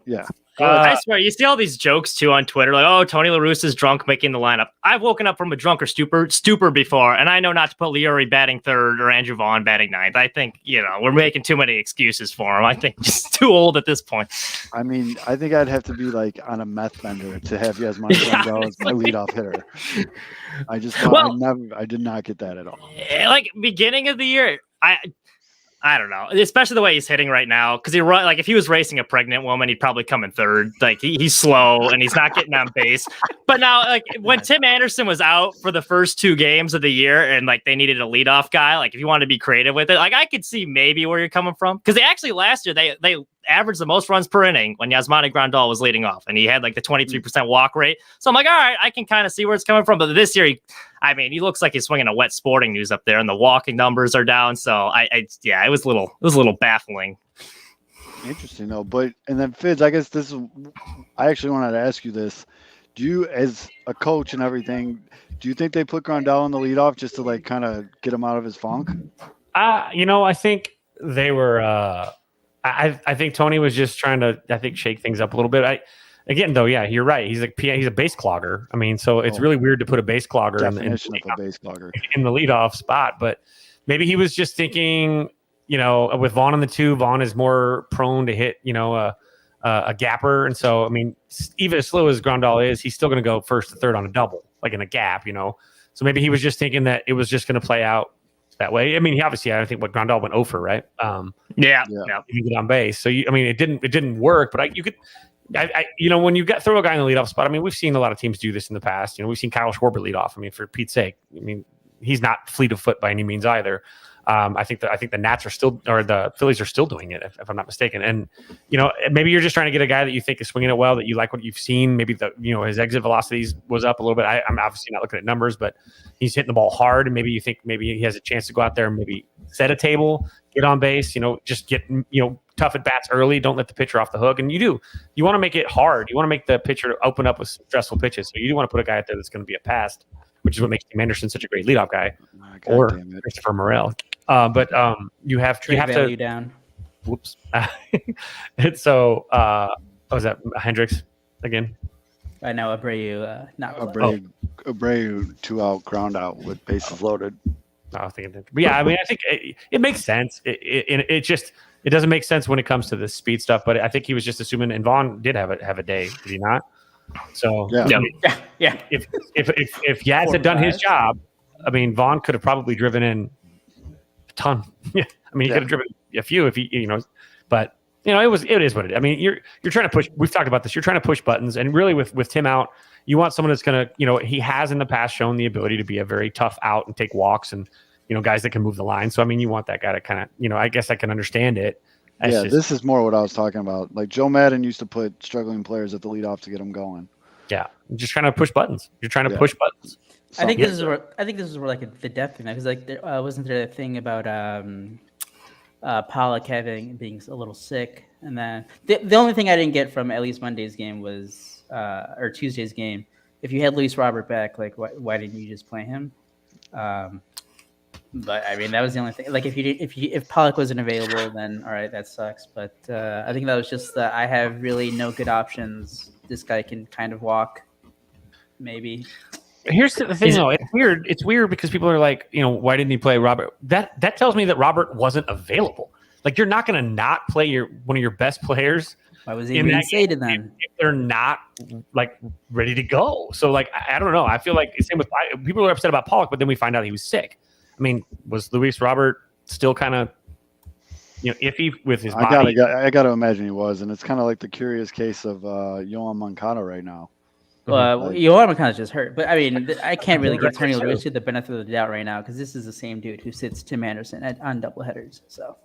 [SPEAKER 2] Yeah.
[SPEAKER 5] I swear, you see all these jokes too on Twitter, like, "Oh, Tony La Russa's drunk making the lineup." I've woken up from a drunk or stupor before, and I know not to put Leary batting third or Andrew Vaughn batting ninth. I think we're making too many excuses for him. I think just too old at this point.
[SPEAKER 2] I mean, I think I'd have to be like on a meth bender to have Yasmani Grandal as my leadoff hitter. I just thought I did not get that at all.
[SPEAKER 5] Like beginning of the year, I don't know, especially the way he's hitting right now. Because if he was racing a pregnant woman, he'd probably come in third. Like he's slow and he's not getting on base. But now, like when Tim Anderson was out for the first 2 games of the year, and like they needed a leadoff guy, like if you wanted to be creative with it, like I could see maybe where you're coming from. Because they actually last year they averaged the most runs per inning when Yasmani Grandal was leading off, and he had like the 23% walk rate. So I'm like, all right, I can kind of see where it's coming from. But this year, he looks like he's swinging a wet Sporting News up there, and the walking numbers are down. So it was a little baffling.
[SPEAKER 2] Interesting though. And then Fitz, I guess I actually wanted to ask you this. Do you, as a coach and everything, do you think they put Grandal on the leadoff just to like kind of get him out of his funk?
[SPEAKER 4] I think they were. I think Tony was just trying to, shake things up a little bit. Again, though, yeah, you're right. He's a base clogger. I mean, so it's really weird to put a base clogger
[SPEAKER 2] Definition of a base clogger
[SPEAKER 4] in the leadoff spot. But maybe he was just thinking, with Vaughn on the 2, Vaughn is more prone to hit, a gapper. And so, I mean, even as slow as Grandal is, he's still going to go first to third on a double, like in a gap, So maybe he was just thinking that it was just going to play out that way. I mean, I think what Grandal went over, right?
[SPEAKER 5] Yeah.
[SPEAKER 4] You get on base. So it didn't work, but you could. When you throw a guy in the leadoff spot, I mean, we've seen a lot of teams do this in the past. We've seen Kyle Schwarber lead off. I mean, for Pete's sake, he's not fleet of foot by any means either. I think the Nats are still, or the Phillies are still doing it, if I'm not mistaken. And maybe you're just trying to get a guy that you think is swinging it well, that you like what you've seen. Maybe his exit velocities was up a little bit. I'm obviously not looking at numbers, but he's hitting the ball hard, and maybe you think maybe he has a chance to go out there and maybe set a table, get on base. Just get tough at bats early. Don't let the pitcher off the hook. And you want to make it hard. You want to make the pitcher open up with stressful pitches. So you do want to put a guy out there that's going to be a past, which is what makes Tim Anderson such a great leadoff guy, or Christopher Morel. But you have
[SPEAKER 3] value
[SPEAKER 4] to
[SPEAKER 3] down.
[SPEAKER 4] Whoops. And so, was that Hendricks again?
[SPEAKER 3] I know Abreu, not
[SPEAKER 2] Abreu 2 out, ground out with bases loaded.
[SPEAKER 4] I was thinking, but yeah, I mean, I think it makes sense. It doesn't make sense when it comes to the speed stuff. But I think he was just assuming, and Vaughn did have a day, did he not? So
[SPEAKER 3] yeah.
[SPEAKER 4] If Yaz had done his job, I mean, Vaughn could have probably driven in a ton. Yeah, I mean, he could have driven a few if he, but it is what it is. I mean, you're trying to push. We've talked about this. You're trying to push buttons, and really with Tim out, you want someone that's going to, he has in the past shown the ability to be a very tough out and take walks, and guys that can move the line. So I mean, you want that guy to kind of, I guess I can understand it.
[SPEAKER 2] This is more what I was talking about. Like Joe Madden used to put struggling players at the leadoff to get them going. Yeah,
[SPEAKER 4] just trying to push buttons. You're trying to push buttons.
[SPEAKER 3] I think this is where like the depth thing, because like there wasn't there a thing about Pollock being a little sick, and then the only thing I didn't get from at least Monday's game was or Tuesday's game. If you had Luis Robert back, like why didn't you just play him? But I mean, that was the only thing. Like if Pollock wasn't available, then all right, that sucks. But I think that was just I have really no good options. This guy can kind of walk, maybe.
[SPEAKER 4] Here's the thing, though. It's weird. It's weird because people are like, why didn't he play Robert? That tells me that Robert wasn't available. Like, you're not going to not play one of your best players
[SPEAKER 3] Why was he
[SPEAKER 4] in that
[SPEAKER 3] reinstated
[SPEAKER 4] game
[SPEAKER 3] then?
[SPEAKER 4] if they're not like ready to go. So like I don't know. I feel like same with people are upset about Pollock, but then we find out he was sick. I mean, was Luis Robert still kind of iffy with his body?
[SPEAKER 2] I gotta imagine he was, and it's kind of like the curious case of Yohan Moncada right now.
[SPEAKER 3] Yohan Moncada's just hurt, but I mean, I can't really give Tony LaRusso the benefit of the doubt right now because this is the same dude who sits Tim Anderson on doubleheaders. So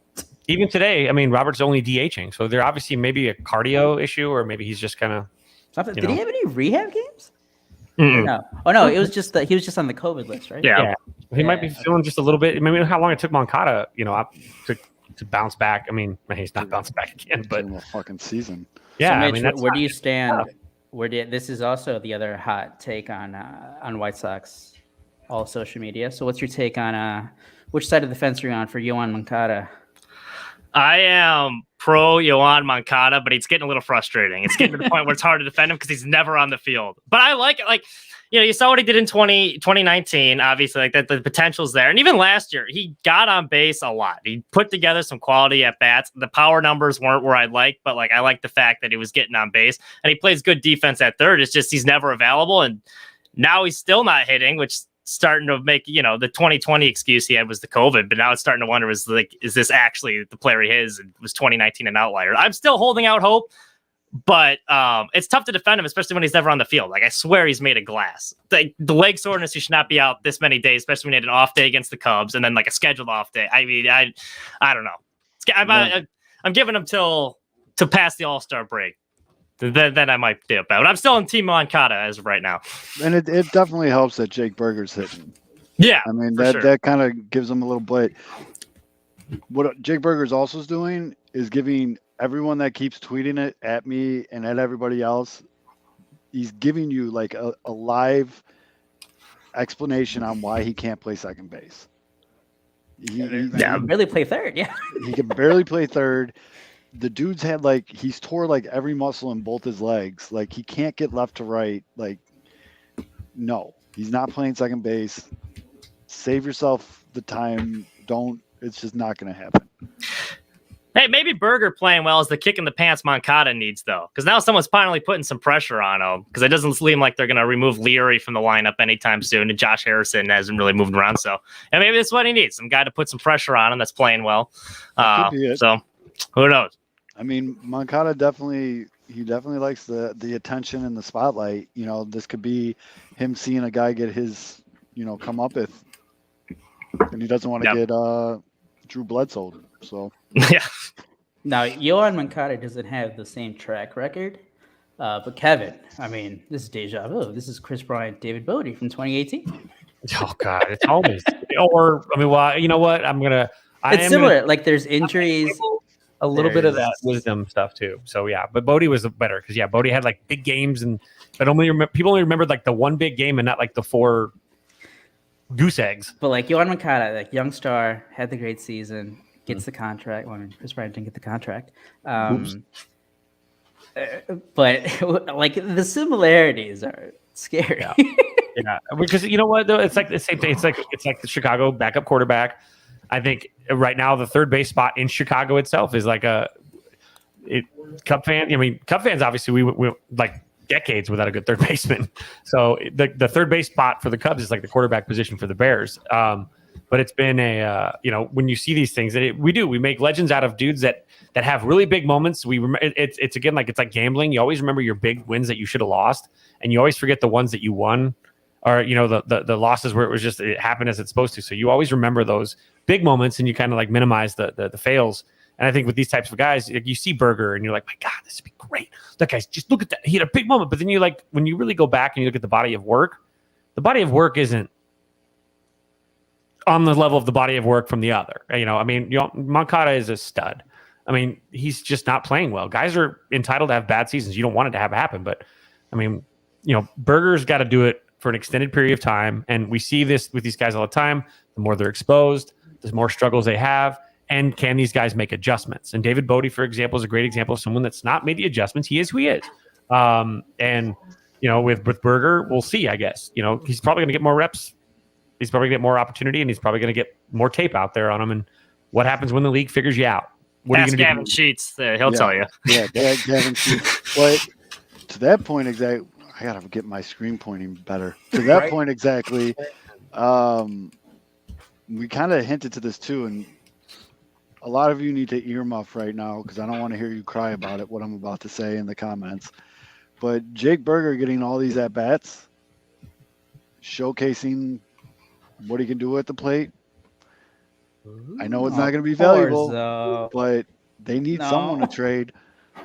[SPEAKER 4] even today, I mean, Robert's only DHing, so there obviously maybe a cardio issue, or maybe he's just kind of.
[SPEAKER 3] did he have any rehab games?
[SPEAKER 5] Mm-mm.
[SPEAKER 3] No. Oh no, it was just that he was just on the COVID list, right?
[SPEAKER 5] Yeah.
[SPEAKER 4] He might be feeling just a little bit. Maybe how long it took Moncada, to bounce back. I mean, he's not bouncing back again, but
[SPEAKER 2] a fucking season.
[SPEAKER 4] yeah.
[SPEAKER 3] So Mitch,
[SPEAKER 4] I mean, that's
[SPEAKER 3] where do you stand? This is also the other hot take on White Sox, all social media. So what's your take on which side of the fence are you on for Yohan Moncada?
[SPEAKER 5] I am pro Yohan Moncada, but it's getting a little frustrating. It's getting to the point where it's hard to defend him because he's never on the field. But I like it. Like, you saw what he did in 2019, obviously, like that the potential's there. And even last year, he got on base a lot. He put together some quality at bats. The power numbers weren't where I'd like, but like I like the fact that he was getting on base and he plays good defense at third. It's just he's never available. And now he's still not hitting, which starting to make, the 2020 excuse he had was the COVID, but now it's starting to wonder, is this actually the player he is? And was 2019 an outlier? I'm still holding out hope, but it's tough to defend him, especially when he's never on the field. Like, I swear he's made of glass. The leg soreness, he should not be out this many days, especially when he had an off day against the Cubs and then like a scheduled off day. I mean, I don't know. I'm giving him to pass the All-Star break. Then I might dip out. I'm still in Team Moncada as of right now.
[SPEAKER 2] And it definitely helps that Jake Berger's hitting.
[SPEAKER 5] Yeah,
[SPEAKER 2] I mean, that kind of gives him a little bit. What Jake Berger's also doing is giving everyone that keeps tweeting it at me and at everybody else, he's giving you like a live explanation on why he can't play second base. He
[SPEAKER 3] can barely play third. Yeah,
[SPEAKER 2] he can barely play third. The dude's had he's tore like every muscle in both his legs. Like, he can't get left to right. Like, no, he's not playing second base. Save yourself the time. It's just not going to happen.
[SPEAKER 5] Hey, maybe Berger playing well is the kick in the pants Moncada needs, though, because now someone's finally putting some pressure on him, because it doesn't seem like they're going to remove Leary from the lineup anytime soon, and Josh Harrison hasn't really moved around. So, and maybe that's what he needs, some guy to put some pressure on him that's playing well. So, who knows?
[SPEAKER 2] I mean, Moncada definitely likes the attention and the spotlight. This could be him seeing a guy get his, come up with, and he doesn't want to get Drew Bledsoe. So
[SPEAKER 5] yeah.
[SPEAKER 3] Now, Yohan Moncada doesn't have the same track record, but Kevin, I mean, this is deja vu. This is Chris Bryant, David Bodie from 2018.
[SPEAKER 4] Oh God, it's always. Or I mean, well, you know what? It's
[SPEAKER 3] similar. Like, there's injuries.
[SPEAKER 4] A little bit of that wisdom stuff too. So yeah, but Bodie was better because Bodie had like big games, but people only remembered like the one big game and not like the 4 goose eggs.
[SPEAKER 3] But like Yohan Moncada, like young star, had the great season, gets the contract. Well, I mean, Chris Bryant didn't get the contract. But like the similarities are scary.
[SPEAKER 4] Yeah, because you know what though, it's like the same thing. It's like the Chicago backup quarterback. I think right now the third base spot in Chicago itself is like Cub fan. I mean, Cub fans obviously we like decades without a good third baseman. So the third base spot for the Cubs is like the quarterback position for the Bears. But it's been when you see these things, we make legends out of dudes that have really big moments. It's again like it's like gambling. You always remember your big wins that you should have lost, and you always forget the ones that you won. Or the losses where it happened as it's supposed to. So you always remember those big moments, and you kind of like minimize the fails. And I think with these types of guys, you see Berger, and you're like, my God, this would be great. That guy's just look at that. He had a big moment, but then you like when you really go back and you look at the body of work isn't on the level of the body of work from the other. Moncada is a stud. I mean, he's just not playing well. Guys are entitled to have bad seasons. You don't want it to have happen, but I mean, Berger's got to do it for an extended period of time. And we see this with these guys all the time. The more they're exposed, the more struggles they have. And can these guys make adjustments? And David Bodie, for example, is a great example of someone that's not made the adjustments. He is who he is. With Berger, we'll see, I guess. He's probably going to get more reps. He's probably going to get more opportunity, and he's probably going to get more tape out there on him. And what happens when the league figures you out? What are you
[SPEAKER 5] Ask
[SPEAKER 4] going to
[SPEAKER 5] Gavin
[SPEAKER 4] do?
[SPEAKER 5] Sheets. He'll tell you.
[SPEAKER 2] Yeah, Gavin Sheets. But to that point exactly, I gotta get my screen pointing better. To that
[SPEAKER 3] Right.
[SPEAKER 2] point exactly, we kind of hinted to this too, and a lot of you need to earmuff right now because I don't want to hear you cry about it. What I'm about to say in the comments, but Jake Berger getting all these at bats, showcasing what he can do at the plate. I know it's not going to be valuable, but they need someone to trade.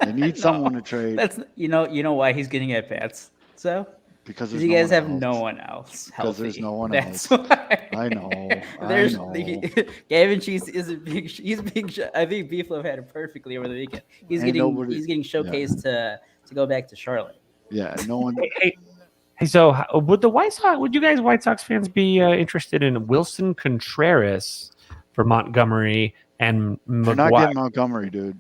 [SPEAKER 2] They need someone to trade.
[SPEAKER 3] That's you know why he's getting at bats. So
[SPEAKER 2] because
[SPEAKER 3] you guys have no one else healthy.
[SPEAKER 2] Because there's no one
[SPEAKER 3] That's
[SPEAKER 2] else.
[SPEAKER 3] Why.
[SPEAKER 2] I know.
[SPEAKER 3] There's
[SPEAKER 2] I know.
[SPEAKER 3] Gavin Cheese isn't being. He's being. I think Beeflo had it perfectly over the weekend. He's getting showcased to go back to Charlotte.
[SPEAKER 2] Yeah, no one.
[SPEAKER 4] Hey, so would the White Sox? Would you guys White Sox fans be interested in Wilson Contreras for Montgomery and
[SPEAKER 2] We're
[SPEAKER 4] McGuire?
[SPEAKER 2] not getting Montgomery, dude.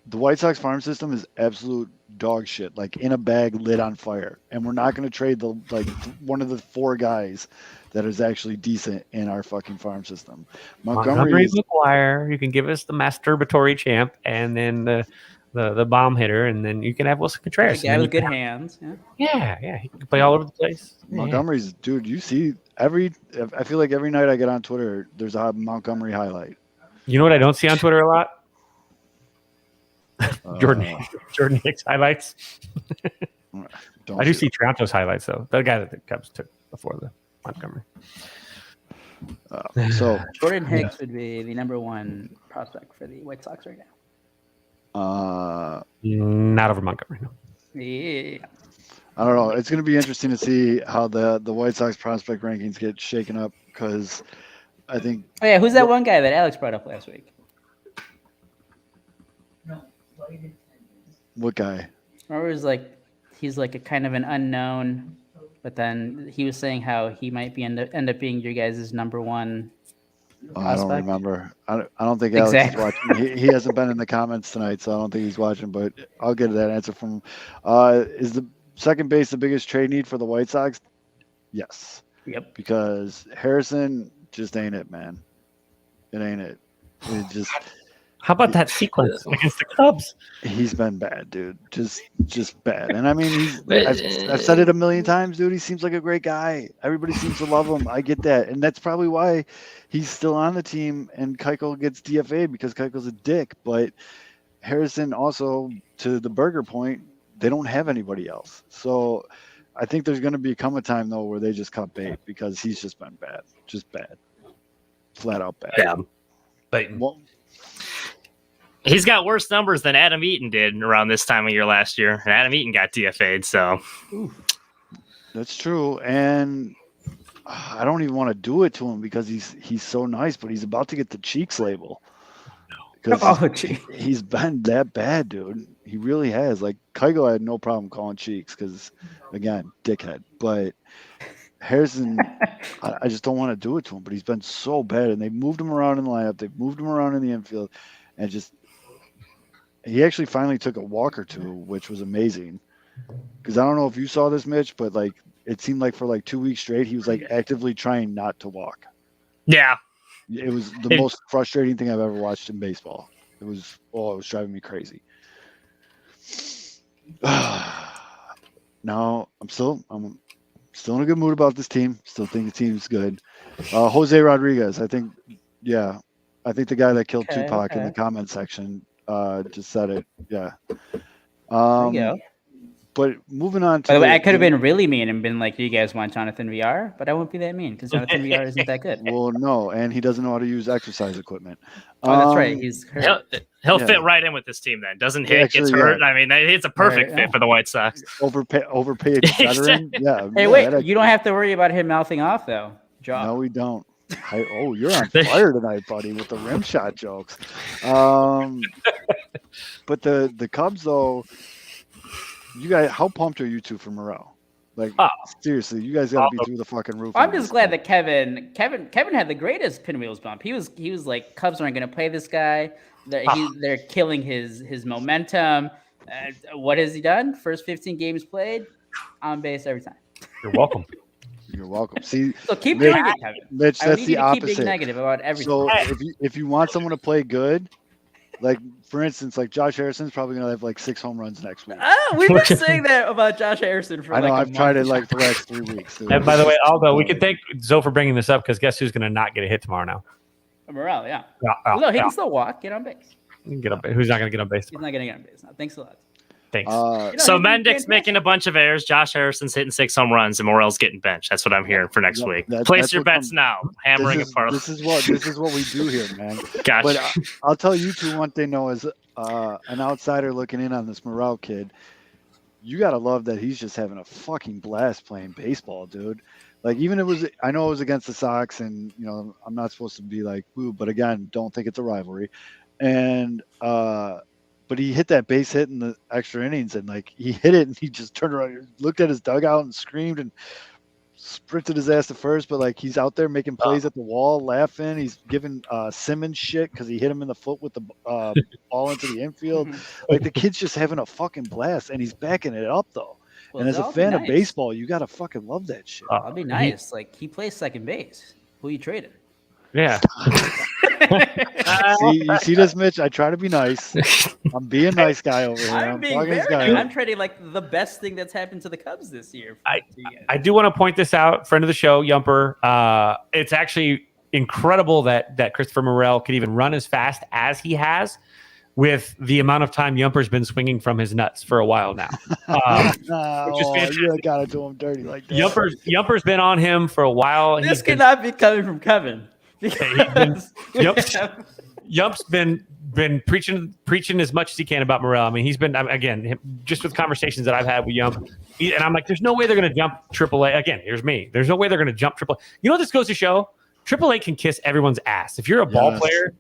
[SPEAKER 2] The White Sox farm system is absolute dog shit, like in a bag, lit on fire. And we're not going to trade one of the 4 guys that is actually decent in our fucking farm system.
[SPEAKER 4] Montgomery McGuire. You can give us the masturbatory champ, and then the bomb hitter, and then you can have Wilson Contreras.
[SPEAKER 3] A guy with good hands.
[SPEAKER 4] Yeah, he can play all over the place.
[SPEAKER 2] Montgomery's, dude. You see I feel like every night I get on Twitter, there's a Montgomery highlight.
[SPEAKER 4] You know what I don't see on Twitter a lot? Jordan Hicks highlights. I do see Toronto's highlights though. The guy that the Cubs took before the Montgomery.
[SPEAKER 2] So
[SPEAKER 3] Jordan Hicks would be the number 1 prospect for the White Sox right now.
[SPEAKER 4] Not over Montgomery. No.
[SPEAKER 3] Yeah.
[SPEAKER 2] I don't know. It's going to be interesting to see how the White Sox prospect rankings get shaken up because I think.
[SPEAKER 3] Oh yeah, who's that one guy that Alex brought up last week?
[SPEAKER 2] What guy?
[SPEAKER 3] Remember, he's like a kind of an unknown, but then he was saying how he might be end up being your guys' number 1.
[SPEAKER 2] I don't remember. I don't think Alex is watching. He hasn't been in the comments tonight, so I don't think he's watching. But I'll get that answer from him. Is the second base the biggest trade need for the White Sox? Yes.
[SPEAKER 3] Yep.
[SPEAKER 2] Because Harrison just ain't it, man. It ain't it. It just.
[SPEAKER 4] How about that sequence against the Cubs?
[SPEAKER 2] He's been bad, dude. Just bad. And I mean, I've said it a million times, dude. He seems like a great guy. Everybody seems to love him. I get that. And that's probably why he's still on the team and Keuchel gets DFA'd because Keuchel's a dick. But Harrison also, to the Berger point, they don't have anybody else. So I think there's going to come a time, though, where they just cut bait because he's just been bad. Just bad. Flat out bad.
[SPEAKER 4] Yeah. But
[SPEAKER 5] he's got worse numbers than Adam Eaton did around this time of year last year. And Adam Eaton got DFA'd, so.
[SPEAKER 2] That's true. And I don't even want to do it to him because he's so nice, but he's about to get the cheeks label. Because he's been that bad, dude. He really has. Like, Keuchel had no problem calling cheeks because, again, dickhead. But Harrison, I just don't want to do it to him. But he's been so bad. And they moved him around in the lineup. They've moved him around in the infield. And he actually finally took a walk or 2, which was amazing. Because I don't know if you saw this, Mitch, but, like, it seemed like for, 2 weeks straight, he was, actively trying not to walk.
[SPEAKER 5] Yeah.
[SPEAKER 2] It was the most frustrating thing I've ever watched in baseball. It was driving me crazy. Now I'm still in a good mood about this team. Still think the team's good. Jose Rodriguez, I think the guy that killed Tupac in the comment section just said it. Yeah.
[SPEAKER 3] There you go.
[SPEAKER 2] But moving on to.
[SPEAKER 3] By the way, I could have been really mean and been like, "Do you guys want Jonathan VR?" But I won't be that mean because Jonathan VR isn't that good.
[SPEAKER 2] Well, no, and he doesn't know how to use exercise equipment.
[SPEAKER 3] Oh, that's right. He's hurt.
[SPEAKER 5] He'll fit right in with this team then. Doesn't hit, gets hurt. Yeah. I mean, it's a perfect fit for the White Sox.
[SPEAKER 2] Overpaid veteran. Yeah.
[SPEAKER 3] Hey, wait! You don't have to worry about him mouthing off though. Job.
[SPEAKER 2] No, we don't. You're on fire tonight, buddy, with the rim shot jokes. But the Cubs, though, you guys, how pumped are you two for Morel? Like, seriously, you guys got to be through the fucking roof.
[SPEAKER 3] I'm just glad that Kevin had the greatest pinwheels bump. He was like, Cubs aren't going to play this guy. They're killing his momentum. What has he done? First 15 games played, on base every time.
[SPEAKER 4] You're welcome.
[SPEAKER 2] You're welcome. See,
[SPEAKER 3] so keep doing it, Kevin.
[SPEAKER 2] Mitch, that's the opposite.
[SPEAKER 3] Keep being negative about everything.
[SPEAKER 2] So if you want someone to play good, Like, for instance, like Josh Harrison's probably going to have like 6 home runs next week.
[SPEAKER 3] We've been saying that about Josh Harrison for
[SPEAKER 2] I know,
[SPEAKER 3] like a
[SPEAKER 2] I've tried
[SPEAKER 3] month
[SPEAKER 2] it like the last 3 weeks. Dude.
[SPEAKER 4] And by the way, Aldo, we can thank Zoe for bringing this up because guess who's going to not get a hit tomorrow now?
[SPEAKER 3] Morale, yeah.
[SPEAKER 4] No,
[SPEAKER 3] He can still walk, get on base.
[SPEAKER 4] Get up. Who's not going to get on base?
[SPEAKER 3] He's not going to get on base now. Thanks a lot.
[SPEAKER 4] Thanks.
[SPEAKER 5] So Mendic's making a bunch of errors. Josh Harrison's hitting 6 home runs, and Morel's getting benched. That's what I'm hearing for next week. Place your bets now. Hammering a parlay.
[SPEAKER 2] This is what we do here, man.
[SPEAKER 5] Gotcha.
[SPEAKER 2] But I'll tell you two one thing though, as an outsider looking in on this Morel kid, you gotta love that he's just having a fucking blast playing baseball, dude. Like, even I know it was against the Sox, and I'm not supposed to be like boo, but again, don't think it's a rivalry. And but he hit that base hit in the extra innings, and like he hit it, and he just turned around, looked at his dugout, and screamed and sprinted his ass to first. But like, he's out there making plays at the wall, laughing. He's giving Simmons shit because he hit him in the foot with the ball into the infield. Like, the kid's just having a fucking blast, and he's backing it up though.
[SPEAKER 3] Well,
[SPEAKER 2] and as a fan of baseball, you gotta fucking love that shit.
[SPEAKER 3] That'd be nice. Like, he plays second base. Who you traded?
[SPEAKER 4] Yeah.
[SPEAKER 2] You see this, Mitch? I try to be nice. I'm being nice guy over here.
[SPEAKER 3] I'm being very nice. I'm trading like the best thing that's happened to the Cubs this year.
[SPEAKER 4] I do want to point this out, friend of the show, Yumper. It's actually incredible that Christopher Morel could even run as fast as he has with the amount of time Yumper's been swinging from his nuts for a while now. Which is fantastic.
[SPEAKER 2] You gotta do him dirty like that.
[SPEAKER 4] Yumper's been on him for a while.
[SPEAKER 3] This cannot be coming from Kevin.
[SPEAKER 4] Yump's been preaching as much as he can about Morel. I mean, he's been, again, just with conversations that I've had with Yump, and I'm like, there's no way they're going to jump AAA. Again, here's me. There's no way they're going to jump AAA. You know what this goes to show? AAA can kiss everyone's ass. If you're a ball player,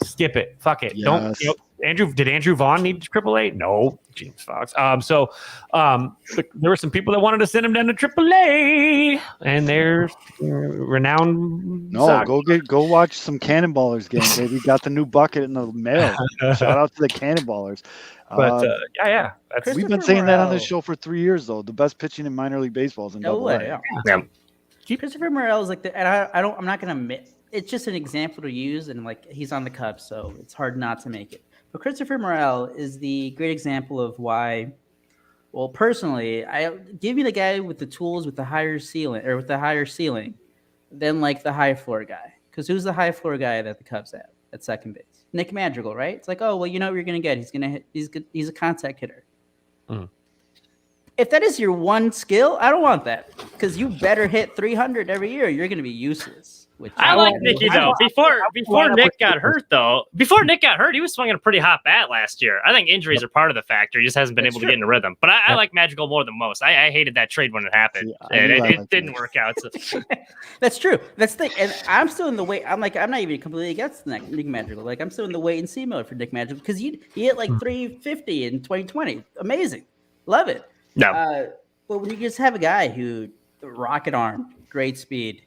[SPEAKER 4] skip it. Fuck it. Don't. Did Andrew Vaughn need AAA? No, James Fox. There were some people that wanted to send him down to AAA, and there's renowned.
[SPEAKER 2] No,
[SPEAKER 4] Sox.
[SPEAKER 2] go watch some Cannonballers game, baby. Got the new bucket in the mail. Shout out to the Cannonballers.
[SPEAKER 4] But yeah.
[SPEAKER 2] We've been saying that on this show for 3 years, though. The best pitching in minor league baseball is in AA.
[SPEAKER 5] Yeah.
[SPEAKER 3] Christopher Morel is like I'm not gonna admit it's just an example to use, and like, he's on the Cubs, so it's hard not to make it. But Christopher Morel is the great example of why. Well, personally, I give me the guy with the tools with the higher ceiling than like the high floor guy. Because who's the high floor guy that the Cubs have at second base? Nick Madrigal, right? It's like, oh well, you know what you're gonna get. He's gonna hit. He's a contact hitter. If that is your one skill, I don't want that, because you better hit 300 every year. You're gonna be useless.
[SPEAKER 5] I like Nicky though. Before Nick got hurt, he was swinging a pretty hot bat last year. I think injuries are part of the factor. He just hasn't been able to get in a rhythm. But I like Madrigal more than most. I hated that trade when it happened, and it didn't work out. So.
[SPEAKER 3] That's true. That's the thing. And I'm still in the wait. I'm not even completely against Nick Madrigal. Like, I'm still in the wait and see mode for Nick Madrigal, because he hit like 350 in 2020. Amazing, love it.
[SPEAKER 5] No,
[SPEAKER 3] but when you just have a guy who rocket arm, great speed,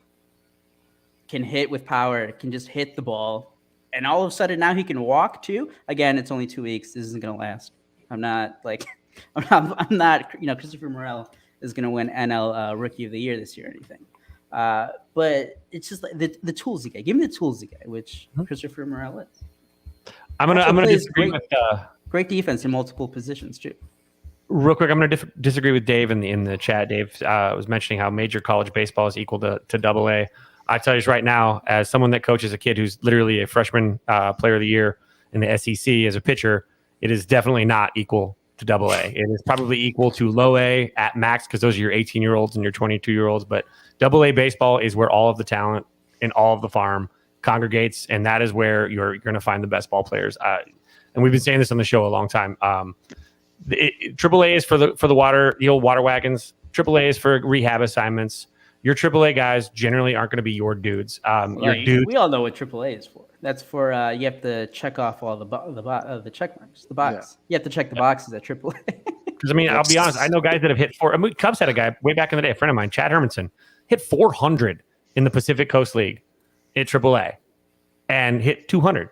[SPEAKER 3] can hit with power, can just hit the ball, and all of a sudden now he can walk too. Again, it's only 2 weeks. This isn't gonna last. I'm not. Christopher Morel is gonna win NL Rookie of the Year this year or anything. But it's just like the tools guy. Give me the tools guy, which Christopher Morel is.
[SPEAKER 4] I'm gonna disagree with
[SPEAKER 3] great defense in multiple positions too.
[SPEAKER 4] Real quick, I'm going to disagree with Dave in the chat. Dave was mentioning how major college baseball is equal to AA. I tell you right now, as someone that coaches a kid who's literally a freshman player of the year in the SEC as a pitcher, it is definitely not equal to AA. It is probably equal to low A at max, because those are your 18-year-olds and your 22-year-olds. But AA baseball is where all of the talent in all of the farm congregates, and that is where you're going to find the best ball players. And we've been saying this on the show a long time. AAA is for the old water wagons. AAA is for rehab assignments. Your AAA guys generally aren't going to be your dudes.
[SPEAKER 3] We all know what AAA is for. That's for you have to check off all the check marks, the box. Yeah. You have to check the boxes at AAA.
[SPEAKER 4] Because I'll be honest, I know guys that have hit Cubs had a guy way back in the day, a friend of mine, Chad Hermanson, hit 400 in the Pacific Coast League at AAA, and hit 200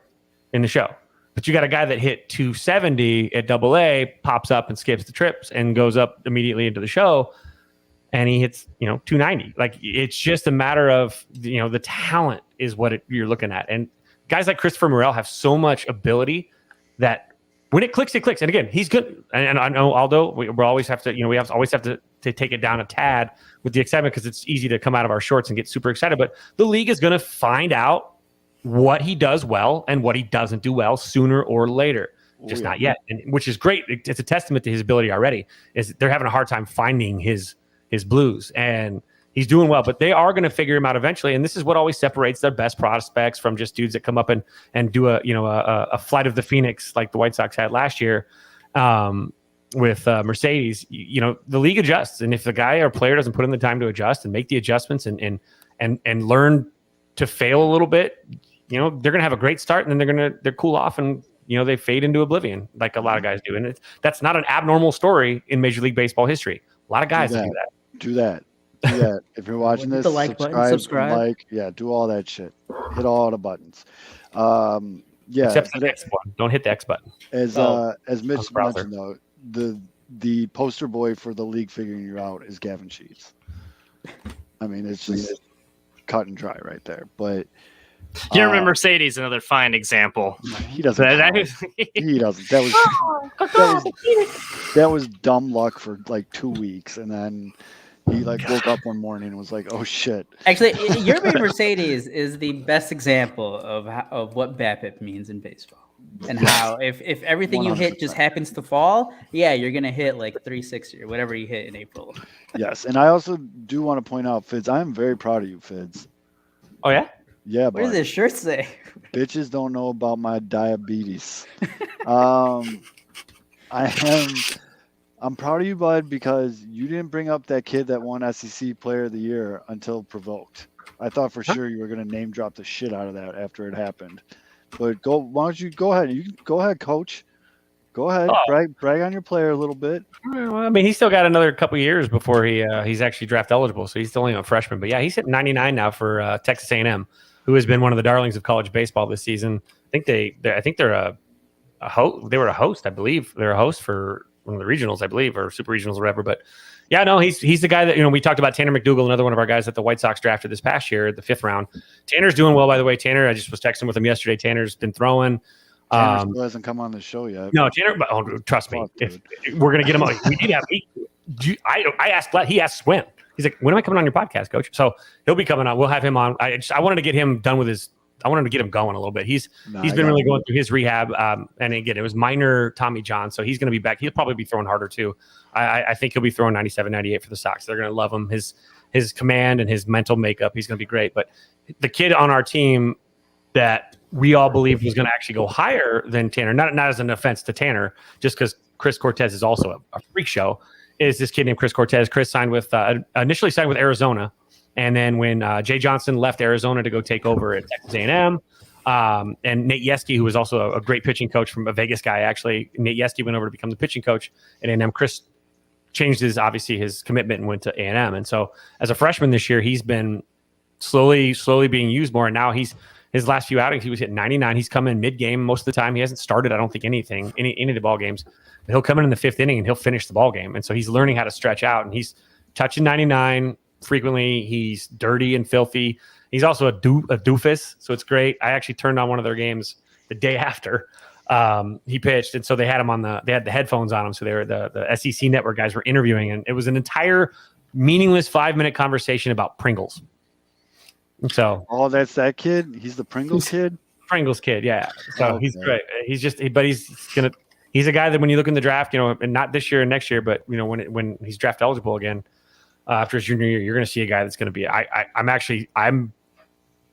[SPEAKER 4] in the show. But you got a guy that hit 270 at AA, pops up and skips the trips and goes up immediately into the show, and he hits 290. Like, it's just a matter of the talent is what you're looking at. And guys like Christopher Morel have so much ability that when it clicks, it clicks. And again, he's good. And I know Aldo, we always have to, we always have to take it down a tad with the excitement because it's easy to come out of our shorts and get super excited. But the league is going to find out what he does well and what he doesn't do well sooner or later. Just not yet, and which is great. It's a testament to his ability already. Is they're having a hard time finding his blues, and he's doing well. But they are going to figure him out eventually. And this is what always separates their best prospects from just dudes that come up and do a flight of the Phoenix like the White Sox had last year with Mercedes. The league adjusts, and if the guy or player doesn't put in the time to adjust and make the adjustments and learn to fail a little bit, they're going to have a great start, and then they're cool off and. They fade into oblivion like a lot of guys do. And that's not an abnormal story in Major League Baseball history. A lot of guys
[SPEAKER 2] do that. If you're watching this,
[SPEAKER 3] the like button, subscribe.
[SPEAKER 2] Do all that shit. Hit all the buttons.
[SPEAKER 4] Except the X button. Don't hit the X button.
[SPEAKER 2] As Mitch mentioned, though, the poster boy for the league figuring you out is Gavin Sheets. I mean, it's just cut and dry right there. But
[SPEAKER 5] you remember Mercedes, another fine example.
[SPEAKER 2] He doesn't. He doesn't. That was dumb luck for like 2 weeks, and then he woke up one morning and was like, "Oh shit!"
[SPEAKER 3] Actually, Yerby Mercedes is the best example of what BABIP means in baseball, and how if everything 100%. You hit just happens to fall, you're gonna hit like 360 or whatever you hit in April.
[SPEAKER 2] Yes, and I also do want to point out, Fids, I am very proud of you, Fids.
[SPEAKER 4] Oh yeah.
[SPEAKER 2] Yeah,
[SPEAKER 3] what does this shirt say?
[SPEAKER 2] Bitches don't know about my diabetes. I'm proud of you, bud, because you didn't bring up that kid that won SEC Player of the Year until provoked. I thought for sure you were going to name drop the shit out of that after it happened. But why don't you go ahead? You can go ahead, coach. Go ahead, brag on your player a little bit.
[SPEAKER 4] Well, I mean, he's still got another couple years before he's actually draft eligible, so he's still only a freshman. But yeah, he's hitting 99 now for Texas A&M, who has been one of the darlings of college baseball this season. I think they're a host. They were a host, I believe. They're a host for one of the regionals, I believe, or super regionals or whatever. But yeah, no, he's the guy that we talked about. Tanner McDougal, another one of our guys that the White Sox drafted this past year, the 5th round. Tanner's doing well, by the way. Tanner, I just was texting with him yesterday. Tanner's been throwing.
[SPEAKER 2] Tanner still hasn't come on the show yet.
[SPEAKER 4] No, Tanner. Trust me, if we're gonna get him, we need to have. I asked. He asked when. He's like, when am I coming on your podcast, Coach? So he'll be coming on. We'll have him on. I wanted to get him done with his. I wanted to get him going a little bit. He's been really going through his rehab. And again, it was minor Tommy John, so he's going to be back. He'll probably be throwing harder too. I think he'll be throwing 97, 98 for the Sox. They're going to love him. His command and his mental makeup. He's going to be great. But the kid on our team that we all believed was going to actually go higher than Tanner, not as an offense to Tanner, just because Chris Cortez is also a freak show, is this kid named Chris Cortez. Chris signed with initially signed with Arizona, and then when Jay Johnson left Arizona to go take over at Texas A&M, and Nate Yeske, who was also a great pitching coach from a Vegas guy, actually, Nate Yeske went over to become the pitching coach at A&M. Chris changed his commitment and went to A&M, and so as a freshman this year, he's been slowly being used more, and now his last few outings, he was hitting 99. He's come in mid-game most of the time. He hasn't started, I don't think, any of the ball games. But he'll come in the 5th inning and he'll finish the ball game. And so he's learning how to stretch out. And he's touching 99 frequently. He's dirty and filthy. He's also a doofus, so it's great. I actually turned on one of their games the day after he pitched, and so they had the headphones on him. So they were the SEC Network guys were interviewing, and it was an entire meaningless 5-minute conversation about Pringles. So,
[SPEAKER 2] that's that kid. He's the Pringles kid.
[SPEAKER 4] Pringles kid, yeah. So he's great. He's a guy that when you look in the draft, and not this year and next year, but when he's draft eligible again after his junior year, you're going to see a guy that's going to be.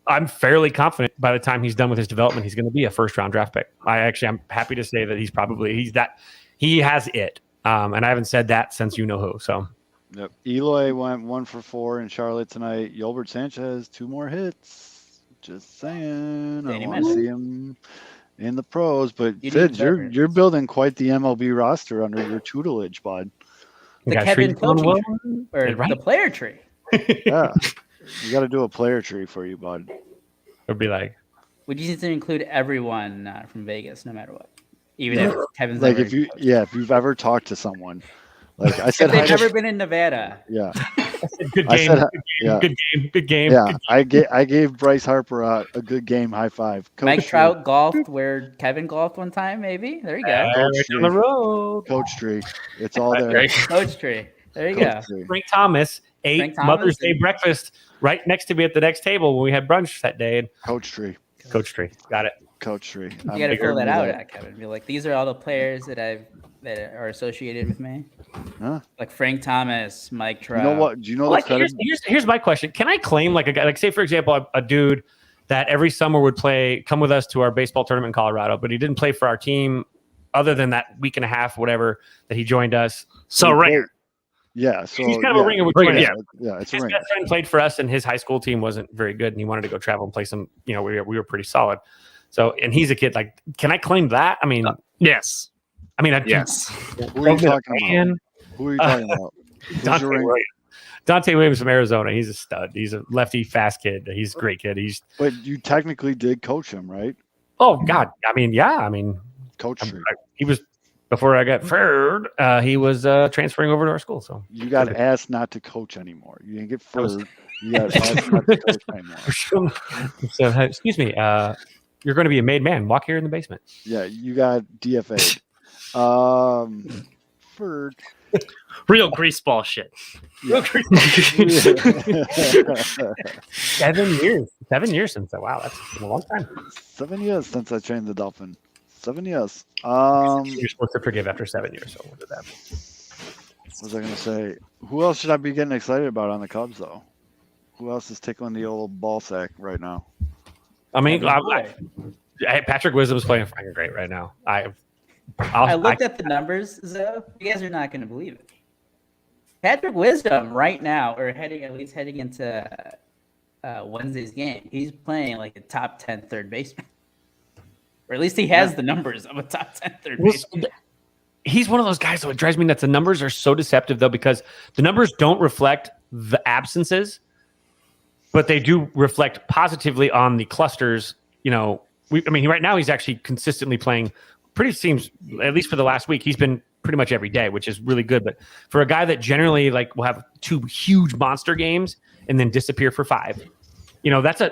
[SPEAKER 4] I'm fairly confident by the time he's done with his development, he's going to be a 1st-round draft pick. I'm happy to say that he has it, and I haven't said that since you know who. So.
[SPEAKER 2] Yep. Eloy went 1 for 4 in Charlotte tonight. Yolbert Sanchez 2 more hits. Just saying. I want to see him in the pros. But Fitz, you're building quite the MLB roster under your tutelage, bud.
[SPEAKER 3] The Kevin coaching tree, or the player tree.
[SPEAKER 2] Yeah, you got to do a player tree for you, bud.
[SPEAKER 4] It'd be like.
[SPEAKER 3] Would you need to include everyone from Vegas, no matter what, even if Kevin's
[SPEAKER 2] if you've ever talked to someone. Like I said,
[SPEAKER 3] they've never been in Nevada.
[SPEAKER 2] Yeah.
[SPEAKER 4] Good
[SPEAKER 2] I
[SPEAKER 4] game.
[SPEAKER 2] said,
[SPEAKER 4] Good game. Good game.
[SPEAKER 2] yeah, I gave Bryce Harper a good game high five. Coach
[SPEAKER 3] Mike
[SPEAKER 2] Tree.
[SPEAKER 3] Trout golfed where Kevin golfed one time, maybe. There you go.
[SPEAKER 4] Right down the road.
[SPEAKER 2] Coach Tree. It's all there.
[SPEAKER 5] Right.
[SPEAKER 3] Coach Tree. There you
[SPEAKER 2] Coach
[SPEAKER 3] go.
[SPEAKER 2] Tree.
[SPEAKER 4] Frank Thomas ate
[SPEAKER 3] Frank Thomas
[SPEAKER 4] Mother's Day
[SPEAKER 3] and-
[SPEAKER 4] breakfast right next to me at the next table when we had brunch that day. And
[SPEAKER 2] Coach Tree.
[SPEAKER 4] Coach Tree, got it.
[SPEAKER 2] Coach Tree.
[SPEAKER 3] You got to fill that out, Kevin. Be like, these are all the players that are associated with me.
[SPEAKER 2] Huh?
[SPEAKER 3] Like Frank Thomas, Mike Trout.
[SPEAKER 2] You know what? Do you know
[SPEAKER 4] Like,
[SPEAKER 2] the credit?
[SPEAKER 4] here's my question: can I claim like a guy, like say for example, a dude that every summer would come with us to our baseball tournament in Colorado, but he didn't play for our team other than that week and a half, whatever, that he joined us.
[SPEAKER 5] So ringer.
[SPEAKER 2] Yeah. So
[SPEAKER 4] He's kind of a ringer with
[SPEAKER 5] Ringer,
[SPEAKER 4] Jordan.
[SPEAKER 2] yeah, it's a
[SPEAKER 4] His
[SPEAKER 2] ringer.
[SPEAKER 4] best friend played for us, and his high school team wasn't very good, and he wanted to go travel and play some. You know, we were pretty solid. So, and he's a kid. Like, can I claim that? I mean,
[SPEAKER 5] Yes.
[SPEAKER 4] yes.
[SPEAKER 2] Who are you talking about? Who are you talking about? Who's
[SPEAKER 4] Dante
[SPEAKER 2] your ringer?
[SPEAKER 4] Williams. Dante Williams from Arizona. He's a stud. He's a lefty, fast kid. He's a great kid.
[SPEAKER 2] But you technically did coach him, right?
[SPEAKER 4] Oh God. I mean, yeah. I mean,
[SPEAKER 2] Coach Tree.
[SPEAKER 4] he was before I got fired. He was transferring over to our school. So
[SPEAKER 2] You got asked not to coach anymore. You didn't get fired. You got asked not to coach anymore.
[SPEAKER 4] so excuse me. You're going to be a made man. Walk here in the basement.
[SPEAKER 2] Yeah, you got DFA. Fired.
[SPEAKER 5] Real greaseball shit.
[SPEAKER 2] Yeah.
[SPEAKER 4] 7 years. 7 years since that. Wow, that's been a long time.
[SPEAKER 2] 7 years since I trained the Dolphin. 7 years.
[SPEAKER 4] You're supposed to forgive after 7 years. So what did that?
[SPEAKER 2] What was I going to say? Who else should I be getting excited about on the Cubs, though? Who else is tickling the old ball sack right now?
[SPEAKER 4] I mean, Patrick Wisdom's playing fucking great right now.
[SPEAKER 3] I looked at the numbers, though. You guys are not going to believe it. Patrick Wisdom right now, or heading into Wednesday's game, he's playing like a top 10 third baseman. Or at least he has the numbers of a top 10 third baseman.
[SPEAKER 4] He's one of those guys, though. It drives me nuts. The numbers are so deceptive, though, because the numbers don't reflect the absences, but they do reflect positively on the clusters. You know, right now he's actually consistently playing. Seems at least for the last week, he's been pretty much every day, which is really good. But for a guy that generally will have 2 huge monster games and then disappear for 5, you know, that's a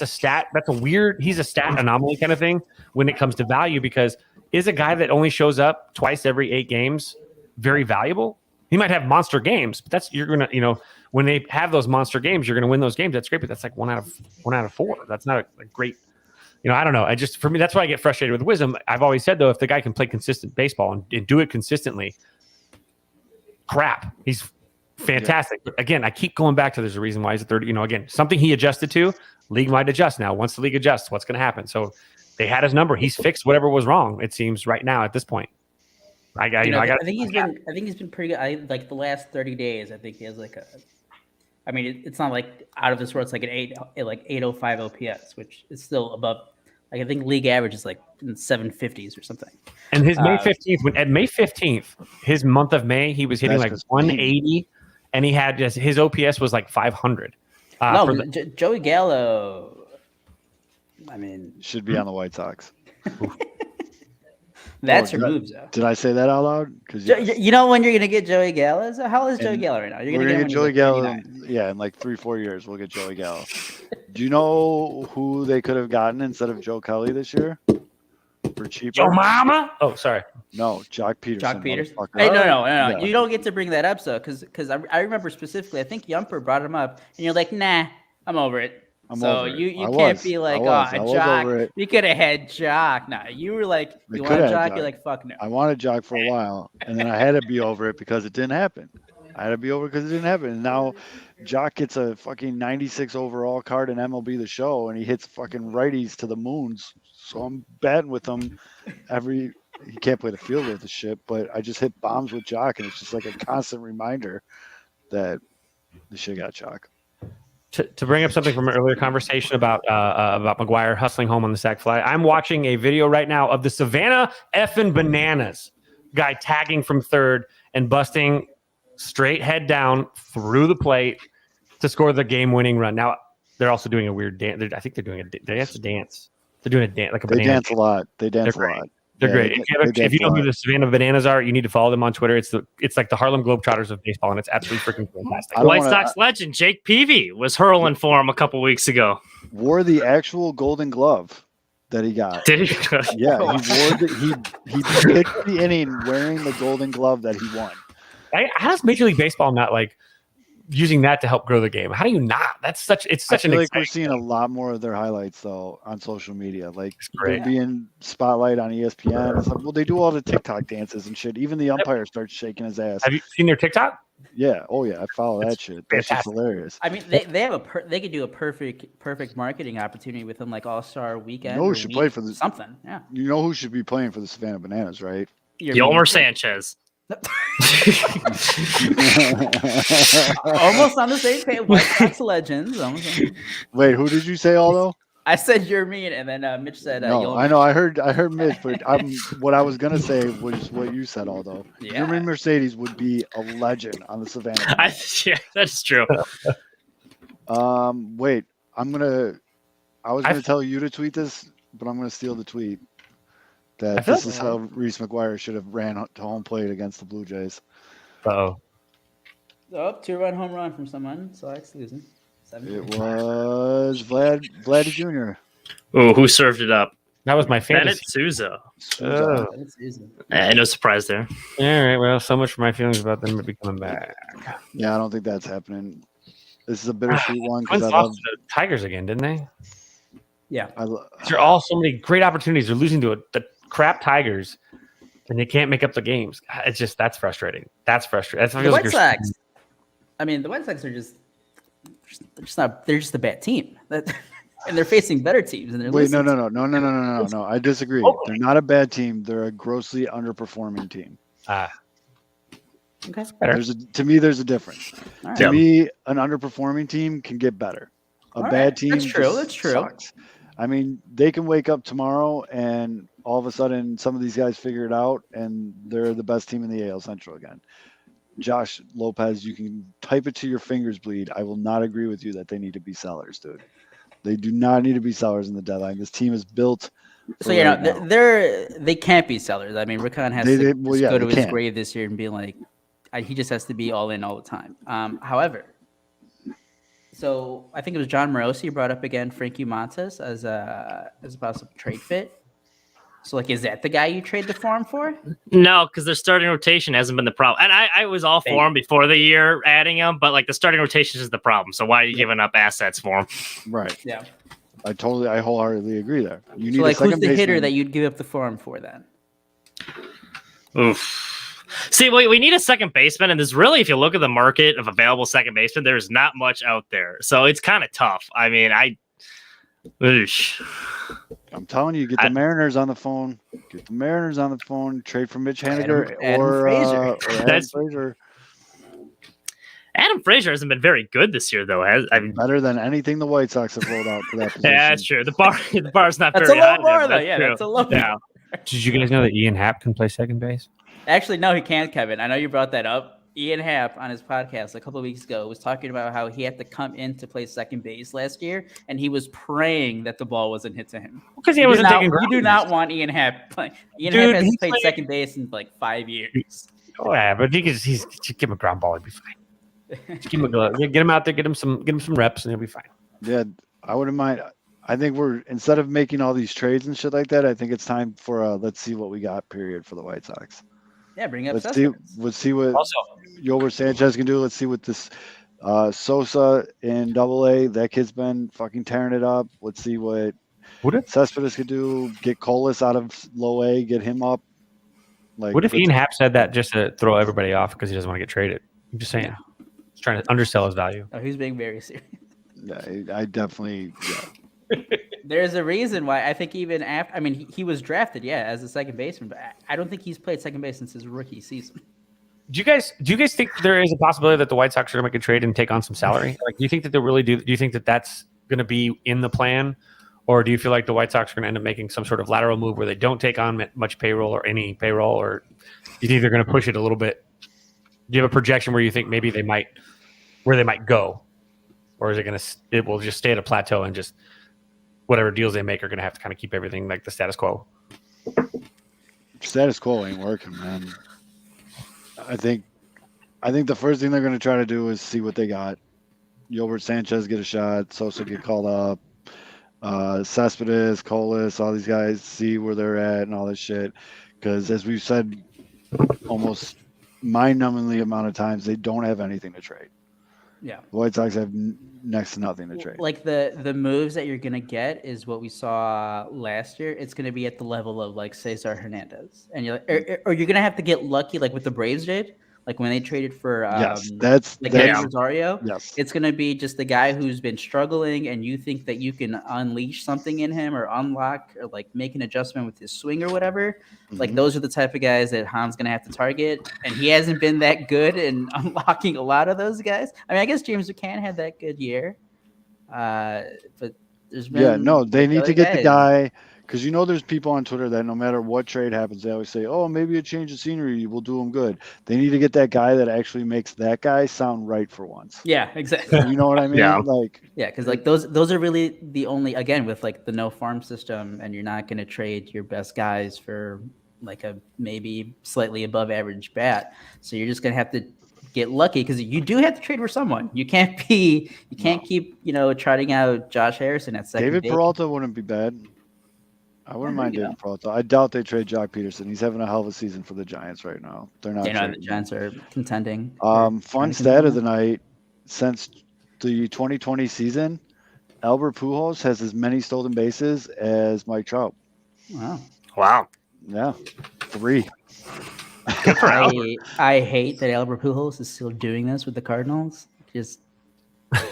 [SPEAKER 4] stat. That's a weird. He's a stat anomaly kind of thing when it comes to value, because is a guy that only shows up twice every 8 games very valuable? He might have monster games, but you're gonna, you know, when they have those monster games, you're gonna win those games. That's great, but that's like one out of 4. That's not a great. You know, I don't know. For me, that's why I get frustrated with Wisdom. I've always said, though, if the guy can play consistent baseball and do it consistently, he's fantastic. But again, I keep going back to there's a reason why he's a 30. You know, again, something he adjusted to. League might adjust now. Once the league adjusts, what's going to happen? So they had his number. He's fixed whatever was wrong. It seems right now at this point. I think
[SPEAKER 3] he's been pretty good. Like the last 30 days, I think he has like a. I mean, it's not like out of this world. It's like an 805 OPS, which is still above. Like I think league average is like in 750s or something.
[SPEAKER 4] And his May 15th, at May 15th, his month of May, he was hitting like 180, and he had his OPS was like 500.
[SPEAKER 3] Joey Gallo. I mean,
[SPEAKER 2] should be on the White Sox.
[SPEAKER 3] That's your moves, though.
[SPEAKER 2] Did I say that out loud? Because
[SPEAKER 3] you know when you're gonna get Joey Gallo? So how old is Joey Gallo right now?
[SPEAKER 2] We're gonna get Joey Gallo. In like 3-4 years, we'll get Joey Gallo. Do you know who they could have gotten instead of Joe Kelly this year for cheaper?
[SPEAKER 4] Joe Mama? Oh, sorry.
[SPEAKER 2] No, Jock Peterson.
[SPEAKER 3] Hey, no. Yeah. You don't get to bring that up, so because I remember specifically, I think Yumper brought him up, and you're like, nah, I'm over it. You can't be like, Jock. You could have had Jock. Nah, you were like, you wanted Jock? You're like, fuck no.
[SPEAKER 2] I wanted Jock for a while, and then I had to be over it because it didn't happen. And now Jock gets a fucking 96 overall card in MLB The Show, and he hits fucking righties to the moons. So I'm batting with him he can't play the field with the shit, but I just hit bombs with Jock, and it's just like a constant reminder that the shit got Jock.
[SPEAKER 4] To bring up something from an earlier conversation about McGuire hustling home on the sac fly, I'm watching a video right now of the Savannah effing Bananas guy tagging from third and busting straight head down through the plate to score the game-winning run. Now they're also doing a weird dance. I think they have to dance. They're doing a dance like a banana.
[SPEAKER 2] They dance a lot.
[SPEAKER 4] They're great. They're
[SPEAKER 2] Yeah,
[SPEAKER 4] great.
[SPEAKER 2] they
[SPEAKER 4] If you know who
[SPEAKER 2] fly.
[SPEAKER 4] the Savannah Bananas are, you need to follow them on Twitter. It's like the Harlem Globetrotters of baseball, and it's absolutely freaking fantastic.
[SPEAKER 2] I don't
[SPEAKER 5] White
[SPEAKER 2] wanna-
[SPEAKER 5] Sox legend Jake Peavy was hurling for him a couple weeks ago.
[SPEAKER 2] Wore the actual Golden Glove that he got.
[SPEAKER 5] Did he?
[SPEAKER 2] Yeah, he picked the inning wearing the Golden Glove that he won.
[SPEAKER 4] How does Major League Baseball not like using that to help grow the game? How do you not? It's such
[SPEAKER 2] I
[SPEAKER 4] an
[SPEAKER 2] feel like we're
[SPEAKER 4] exciting
[SPEAKER 2] seeing
[SPEAKER 4] thing.
[SPEAKER 2] a lot more of their highlights though on social media. Like
[SPEAKER 4] great.
[SPEAKER 2] they're being spotlight on ESPN. It's like, well, they do all the TikTok dances and shit. Even the umpire starts shaking his ass.
[SPEAKER 4] Have you seen their TikTok?
[SPEAKER 2] Yeah. Oh yeah, I follow that shit. That's just
[SPEAKER 4] fantastic.
[SPEAKER 2] hilarious.
[SPEAKER 3] I mean, they have they could do a perfect marketing opportunity with them, like All-Star Weekend.
[SPEAKER 2] You know who
[SPEAKER 3] or
[SPEAKER 2] should
[SPEAKER 3] week,
[SPEAKER 2] play for the-
[SPEAKER 3] something? Yeah,
[SPEAKER 2] You know who should be playing for the Savannah Bananas, right?
[SPEAKER 5] Yolmer Sanchez.
[SPEAKER 3] Almost on the same page. White Sox legends. Almost on-
[SPEAKER 2] Wait, who did you say, Aldo?
[SPEAKER 3] I said you're mean, and then Mitch said
[SPEAKER 2] No,
[SPEAKER 3] Yolmer.
[SPEAKER 2] I know. I heard Mitch, but what I was gonna say was what you said, Aldo.
[SPEAKER 3] Yeah.
[SPEAKER 2] Jeremy Mercedes would be a legend on the Savannah. Bananas.
[SPEAKER 5] Yeah, that's true.
[SPEAKER 2] Wait, I was gonna tell you to tweet this, but I'm gonna steal the tweet. That this is how Reese McGuire should have ran to home plate against the Blue Jays.
[SPEAKER 4] Oh,
[SPEAKER 3] Oh, 2-run home run from someone. Sox losing.
[SPEAKER 2] It was Vlad Jr.
[SPEAKER 5] Oh, who served it up?
[SPEAKER 4] that was my
[SPEAKER 5] Bennett
[SPEAKER 4] fantasy.
[SPEAKER 5] Souza.
[SPEAKER 4] Oh.
[SPEAKER 5] No surprise there.
[SPEAKER 4] All right. Well, so much for my feelings about them maybe coming back.
[SPEAKER 2] Yeah, I don't think that's happening. This is a bittersweet one
[SPEAKER 4] Twins
[SPEAKER 2] because I
[SPEAKER 4] lost
[SPEAKER 2] love.
[SPEAKER 4] to the Tigers again, didn't they?
[SPEAKER 3] Yeah.
[SPEAKER 4] These are all so many great opportunities. They're losing to the crap Tigers, and they can't make up the games. It's just that's frustrating. That's frustrating.
[SPEAKER 3] The White Sox. I mean, the White Sox are just not. They're just a bad team. And they're facing better teams. And they're
[SPEAKER 2] Wait,
[SPEAKER 3] losing
[SPEAKER 2] no. I disagree. They're not a bad team. They're a grossly underperforming team.
[SPEAKER 3] Okay.
[SPEAKER 2] To me, there's a difference.
[SPEAKER 3] All right.
[SPEAKER 2] To me, an underperforming team can get better. A
[SPEAKER 3] All
[SPEAKER 2] bad
[SPEAKER 3] right.
[SPEAKER 2] team
[SPEAKER 3] That's true.
[SPEAKER 2] just
[SPEAKER 3] That's true.
[SPEAKER 2] sucks. I mean, they can wake up tomorrow and all of a sudden some of these guys figure it out and they're the best team in the AL Central again. Josh Lopez, you can type it to your fingers bleed. I will not agree with you that they need to be sellers, dude. They do not need to be sellers in the deadline. This team is built.
[SPEAKER 3] So they can't be sellers. I mean, Rickon has to go to his grave this year and be like, he just has to be all in all the time. However, so I think it was John Morosi brought up again Frankie Montas as a possible trade fit. So, like, is that the guy you trade the farm for?
[SPEAKER 5] No, because their starting rotation hasn't been the problem. And I was all for him before the year adding him, but, like, the starting rotation is the problem. So why are you giving up assets for him?
[SPEAKER 2] Right.
[SPEAKER 3] Yeah.
[SPEAKER 2] I wholeheartedly agree there. You need
[SPEAKER 3] so, like,
[SPEAKER 2] a second
[SPEAKER 3] who's the
[SPEAKER 2] baseman.
[SPEAKER 3] hitter that you'd give up the farm for then?
[SPEAKER 5] Oof. See, we need a second baseman, and there's really, if you look at the market of available second baseman, there's not much out there. So it's kind of tough. I mean,
[SPEAKER 2] I'm telling you, get the Mariners on the phone. Get the Mariners on the phone. Trade for Mitch Haniger or Adam Frazier.
[SPEAKER 5] Adam Frazier hasn't been very good this year, though.
[SPEAKER 2] Better than anything the White Sox have rolled out for that position.
[SPEAKER 5] Yeah, that's true. The bar's not
[SPEAKER 3] That's
[SPEAKER 5] very
[SPEAKER 3] a low
[SPEAKER 5] high.
[SPEAKER 3] bar, though. Yeah, that's a low bar.
[SPEAKER 4] Did you guys know that Ian Happ can play second base?
[SPEAKER 3] Actually, no, he can't, Kevin. I know you brought that up. Ian Happ on his podcast a couple of weeks ago was talking about how he had to come in to play second base last year, and he was praying that the ball wasn't hit to him.
[SPEAKER 4] Because he wasn't taking
[SPEAKER 3] You do not want Ian Happ playing. Ian Happ hasn't played second base in like 5 years.
[SPEAKER 4] Oh yeah, but he's give him a ground ball, he'll be fine. Just give him a glove. Get him out there, get him some reps, and he'll be fine.
[SPEAKER 2] Yeah, I wouldn't mind. I think instead of making all these trades and shit like that, I think it's time for let's see what we got period for the White Sox.
[SPEAKER 3] Yeah, bring up.
[SPEAKER 2] Let's see what Yolmer Sanchez can do. Let's see what this Sosa in Double-A. That kid's been fucking tearing it up. Let's see what Cespedes could do. Get Colas out of Low A. Get him up.
[SPEAKER 4] What if Ian Happ said that just to throw everybody off because he doesn't want to get traded? I'm just saying. He's trying to undersell his value.
[SPEAKER 3] Oh, he's being very serious.
[SPEAKER 2] Yeah, I definitely. Yeah.
[SPEAKER 3] There's a reason why I think even after, I mean, he was drafted, as a second baseman, but I don't think he's played second base since his rookie season.
[SPEAKER 4] Do you guys think there is a possibility that the White Sox are going to make a trade and take on some salary? Like, do you think that they really do? Do you think that that's going to be in the plan, or do you feel like the White Sox are going to end up making some sort of lateral move where they don't take on much payroll or any payroll, or do you think they're going to push it a little bit? Do you have a projection where you think maybe they might go, or is it will just stay at a plateau and just whatever deals they make are going to have to kind of keep everything like the status quo?
[SPEAKER 2] Status quo ain't working, man. I think the first thing they're going to try to do is see what they got. Yolbert Sanchez get a shot. Sosa get called up. Cespedes, Colas, all these guys see where they're at and all this shit. Because as we've said almost mind-numbingly amount of times, they don't have anything to trade.
[SPEAKER 3] Yeah.
[SPEAKER 2] The White Sox have next to nothing to trade.
[SPEAKER 3] Like the moves that you're gonna get is what we saw last year. It's gonna be at the level of like Cesar Hernandez, and or you're gonna have to get lucky, like what the Braves did, like when they traded for
[SPEAKER 2] Yes,
[SPEAKER 3] that's
[SPEAKER 2] that's
[SPEAKER 3] Rosario.
[SPEAKER 2] yes.
[SPEAKER 3] It's gonna be just the guy who's been struggling, and you think that you can unleash something in him or unlock or like make an adjustment with his swing or whatever. Like those are the type of guys that Han's gonna have to target, and he hasn't been that good in unlocking a lot of those guys. I mean, I guess James McCann had that good year, but there's been
[SPEAKER 2] they need to get
[SPEAKER 3] guys.
[SPEAKER 2] the guy, because there's people on Twitter that no matter what trade happens, they always say, "Oh, maybe a change of scenery will do them good." They need to get that guy that actually makes that guy sound right for once.
[SPEAKER 3] Yeah, exactly.
[SPEAKER 2] You know what I mean?
[SPEAKER 5] Yeah.
[SPEAKER 3] Because like those are really the only, again, with like the no farm system, and you're not going to trade your best guys for like a maybe slightly above average bat. So you're just going to have to get lucky, because you do have to trade for someone. You can't keep trotting out Josh Harrison at second.
[SPEAKER 2] David
[SPEAKER 3] base.
[SPEAKER 2] Peralta wouldn't be bad. I wouldn't mind David Peralta. I doubt they trade Jock Peterson. He's having a hell of a season for the Giants right now. They're not.
[SPEAKER 3] The Giants are contending.
[SPEAKER 2] Fun stat of the night: since the 2020 season, Albert Pujols has as many stolen bases as Mike Trout.
[SPEAKER 5] Wow.
[SPEAKER 2] Yeah, 3.
[SPEAKER 3] I hate that Albert Pujols is still doing this with the Cardinals. Just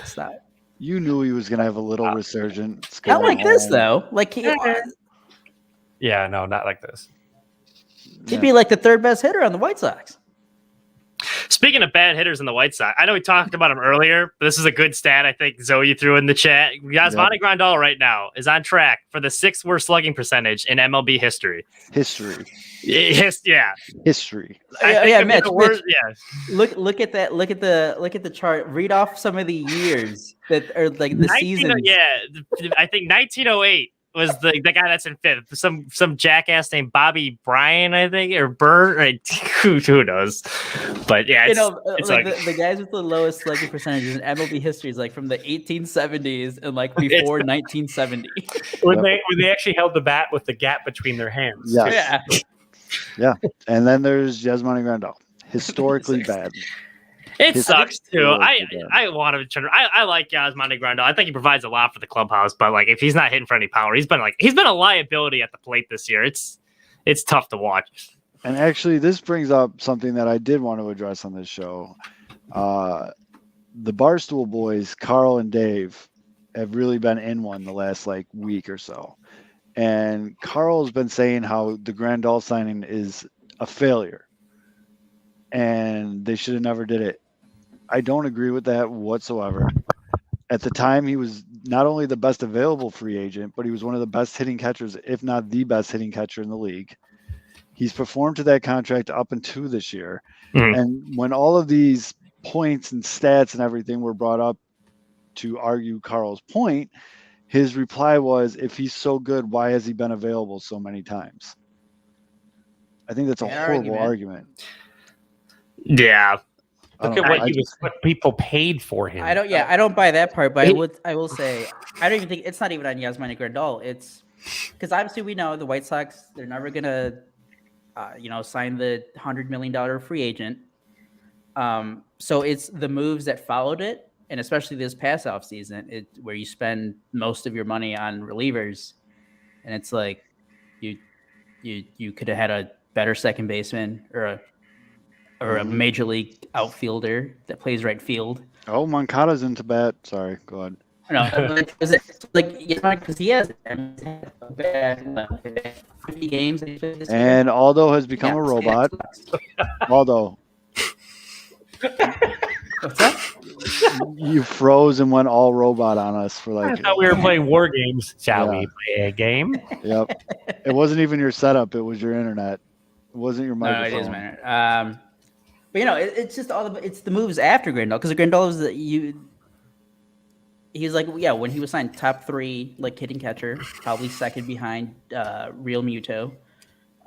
[SPEAKER 3] stop.
[SPEAKER 2] You knew he was going to have a little resurgence.
[SPEAKER 3] Not like this though. Like
[SPEAKER 4] Yeah, no, not like this.
[SPEAKER 3] he'd be like the third best hitter on the White Sox.
[SPEAKER 5] Speaking of bad hitters in the White Sox, I know we talked about him earlier, but this is a good stat I think Zoe threw in the chat. Yasmani Grandal right now is on track for the 6th worst slugging percentage in MLB history.
[SPEAKER 2] History.
[SPEAKER 5] Yeah.
[SPEAKER 2] History.
[SPEAKER 3] Mitch,
[SPEAKER 5] Yeah.
[SPEAKER 3] Look at that. Look at the chart. Read off some of the years that are like the seasons.
[SPEAKER 5] Yeah, I think 1908 was the guy that's in 5th. Some jackass named Bobby Bryan, I think, or Burn. Who knows? But yeah, it's like
[SPEAKER 3] the guys with the lowest slugging percentages in MLB history is like from the 1870s and like before 1970.
[SPEAKER 4] When they actually held the bat with the gap between their hands.
[SPEAKER 2] Yes. Yeah. And then there's Yasmani Grandal. Historically bad.
[SPEAKER 5] It sucks too. I want to turn. I like Yasmani Grandal. I think he provides a lot for the clubhouse, but like if he's not hitting for any power, he's been a liability at the plate this year. It's tough to watch.
[SPEAKER 2] And actually, this brings up something that I did want to address on this show. The Barstool boys, Carl and Dave, have really been in one the last week or so. And Carl's been saying how the Grandal signing is a failure and they should have never did it. I don't agree with that whatsoever. At the time, he was not only the best available free agent, but he was one of the best hitting catchers, if not the best hitting catcher in the league. He's performed to that contract up until this year.
[SPEAKER 5] Mm-hmm.
[SPEAKER 2] And when all of these points and stats and everything were brought up to argue Carl's point, his reply was, if he's so good, why has he been available so many times? I think that's a horrible argument.
[SPEAKER 5] Yeah.
[SPEAKER 4] Look at what people paid for him.
[SPEAKER 3] I don't buy that part, but I will say I don't even think it's not even on Yasmani Grandal. It's because obviously we know the White Sox, they're never gonna sign the $100 million free agent. So it's the moves that followed it, and especially this past offseason, where you spend most of your money on relievers, and it's like you could have had a better second baseman or a major league outfielder that plays right field.
[SPEAKER 2] Oh, Moncada's into bat. Sorry, go ahead.
[SPEAKER 3] No, because he has 50 games.
[SPEAKER 2] And Aldo has become a robot. Aldo.
[SPEAKER 3] What's that?
[SPEAKER 2] You froze and went all robot on us for
[SPEAKER 4] I thought we were playing war games. Shall we play a game?
[SPEAKER 2] Yep. It wasn't even your setup. It was your internet. It wasn't your microphone.
[SPEAKER 3] No, it is my internet. But it's just it's the moves after Grandal, because Grandal was he's like, when he was signed top 3 hitting catcher, probably second behind Real Muto.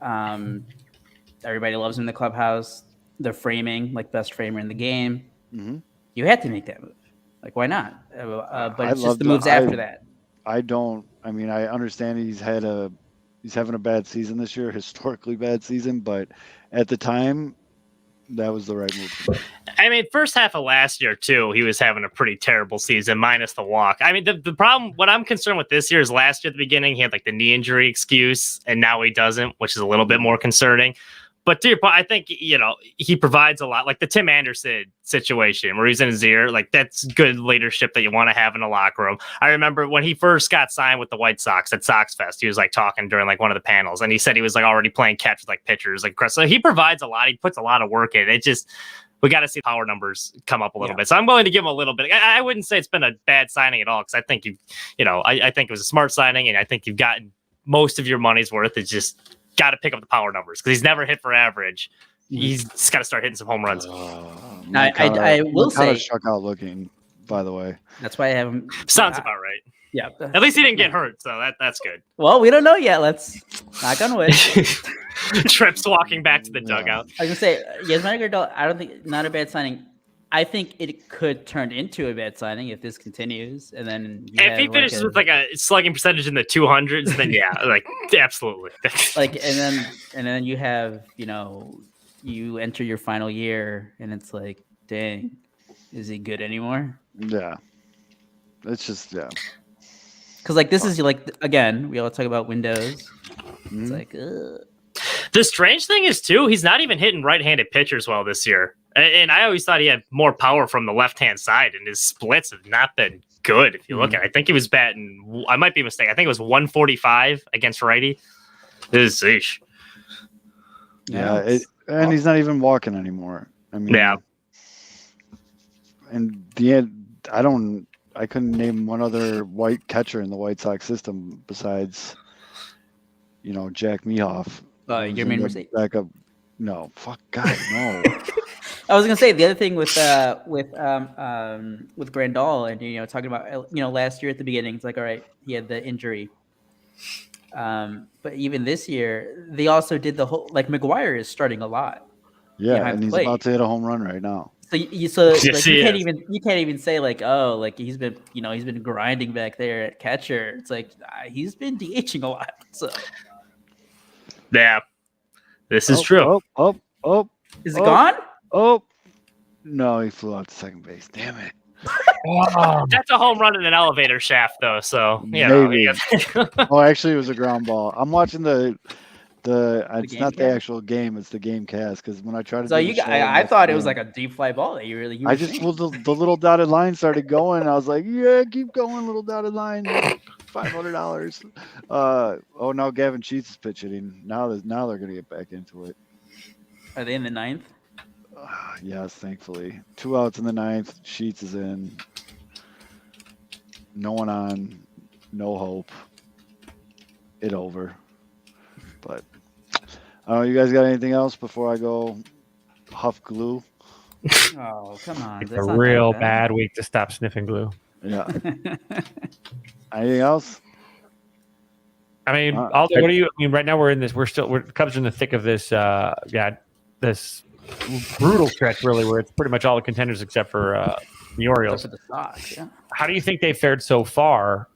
[SPEAKER 3] Everybody loves him in the clubhouse. The framing, like best framer in the game.
[SPEAKER 2] Mhm.
[SPEAKER 3] You had to make that move. Like, why not? But
[SPEAKER 2] I
[SPEAKER 3] it's just
[SPEAKER 2] love
[SPEAKER 3] the moves after that.
[SPEAKER 2] I don't. I mean, I understand he's having a bad season this year, historically bad season, but at the time, that was the right move to make.
[SPEAKER 5] I mean, first half of last year, too, he was having a pretty terrible season, minus the walk. I mean, the problem, what I'm concerned with this year is last year at the beginning, he had like the knee injury excuse, and now he doesn't, which is a little bit more concerning. But to your point, I think, he provides a lot, like the Tim Anderson situation where he's in his ear. Like, that's good leadership that you want to have in a locker room. I remember when he first got signed with the White Sox at Sox Fest, he was like talking during like one of the panels, and he said he was like already playing catch with like pitchers. Like, so he provides a lot. He puts a lot of work in. It just, we got to see power numbers come up a little bit. So I'm going to give him a little bit. I wouldn't say it's been a bad signing at all, because I think I think it was a smart signing, and I think you've gotten most of your money's worth. It's just got to pick up the power numbers, because he's never hit for average. He's just got to start hitting some home runs.
[SPEAKER 3] I will say,
[SPEAKER 2] struck out looking. By the way,
[SPEAKER 3] that's why I have him.
[SPEAKER 5] Sounds about right.
[SPEAKER 3] Yeah.
[SPEAKER 5] At least he didn't get hurt, so that's good.
[SPEAKER 3] Well, we don't know yet. Let's knock on wood.
[SPEAKER 5] Trips walking back to the dugout.
[SPEAKER 3] I was gonna say, Yasmani Grandal, I don't think, not a bad signing. I think it could turn into a bad signing if this continues, and then
[SPEAKER 5] if he finishes with like a slugging percentage in the 200s, then yeah, like absolutely.
[SPEAKER 3] Like, and then you have, you enter your final year, and it's like, dang, is he good anymore?
[SPEAKER 2] Yeah, it's just
[SPEAKER 3] Because like this is like, again, we all talk about windows. It's like,
[SPEAKER 5] the strange thing is too, he's not even hitting right-handed pitchers well this year. And I always thought he had more power from the left-hand side, and his splits have not been good. If you look at it, I think he was batting, I might be mistaken, I think it was 145 against righty. This is ish.
[SPEAKER 2] Yeah, and he's not even walking anymore. I mean,
[SPEAKER 5] yeah.
[SPEAKER 2] And the end, I couldn't name one other white catcher in the White Sox system besides, Jack Mehoff.
[SPEAKER 3] Your main mistake.
[SPEAKER 2] Backup. No, fuck God, no.
[SPEAKER 3] I was gonna say the other thing with Grandal, and talking about last year at the beginning, it's like, all right, he had the injury, but even this year they also did the whole, like, McGuire is starting a lot.
[SPEAKER 2] Yeah, and he's about to hit a home run right now.
[SPEAKER 3] So you can't even say like, oh, like he's been grinding back there at catcher. It's like he's been DHing a lot. So
[SPEAKER 5] yeah, this is true.
[SPEAKER 2] Oh,
[SPEAKER 3] is it gone?
[SPEAKER 2] Oh, no, he flew out to second base. Damn it.
[SPEAKER 5] That's a home run in an elevator shaft, though. So
[SPEAKER 2] maybe. Oh, actually, it was a ground ball. I'm watching it's not the actual game; it's the game cast. Because when I tried to,
[SPEAKER 3] so I thought it was like a deep fly ball that you really.
[SPEAKER 2] The little dotted line started going. I was like, yeah, keep going, little dotted line. $500. Now Gavin Sheets is pitching. Now they're gonna get back into it.
[SPEAKER 3] Are they in the ninth?
[SPEAKER 2] Yes, thankfully. 2 outs in the ninth. Sheets is in. No one on. No hope. It over. But you guys got anything else before I go huff glue?
[SPEAKER 3] Oh, come on.
[SPEAKER 4] It's a real bad week to stop sniffing glue.
[SPEAKER 2] Yeah. Anything else?
[SPEAKER 4] I mean, Aldo, what do you? I mean, right now we're Cubs are in the thick of this. This brutal stretch, really, where it's pretty much all the contenders except for the Orioles.
[SPEAKER 3] Except for the Sox, yeah.
[SPEAKER 4] How do you think they fared so far?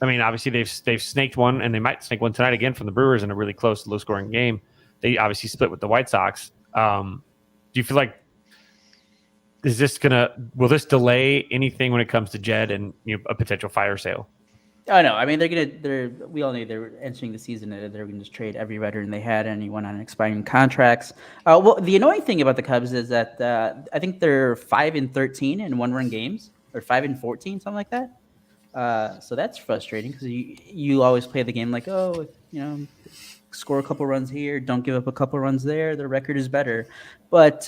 [SPEAKER 4] I mean, obviously they've snaked one, and they might snake one tonight again from the Brewers in a really close, low-scoring game. They obviously split with the White Sox. Do you feel like will this delay anything when it comes to Jed and a potential fire sale?
[SPEAKER 3] Oh no! I mean, we all knew they were entering the season and they were going to just trade every veteran they had, anyone on expiring contracts. Well, the annoying thing about the Cubs is that I think they're 5-13 in one-run games, or 5-14, something like that. So that's frustrating because you always play the game like, score a couple runs here, don't give up a couple runs there. The record is better. But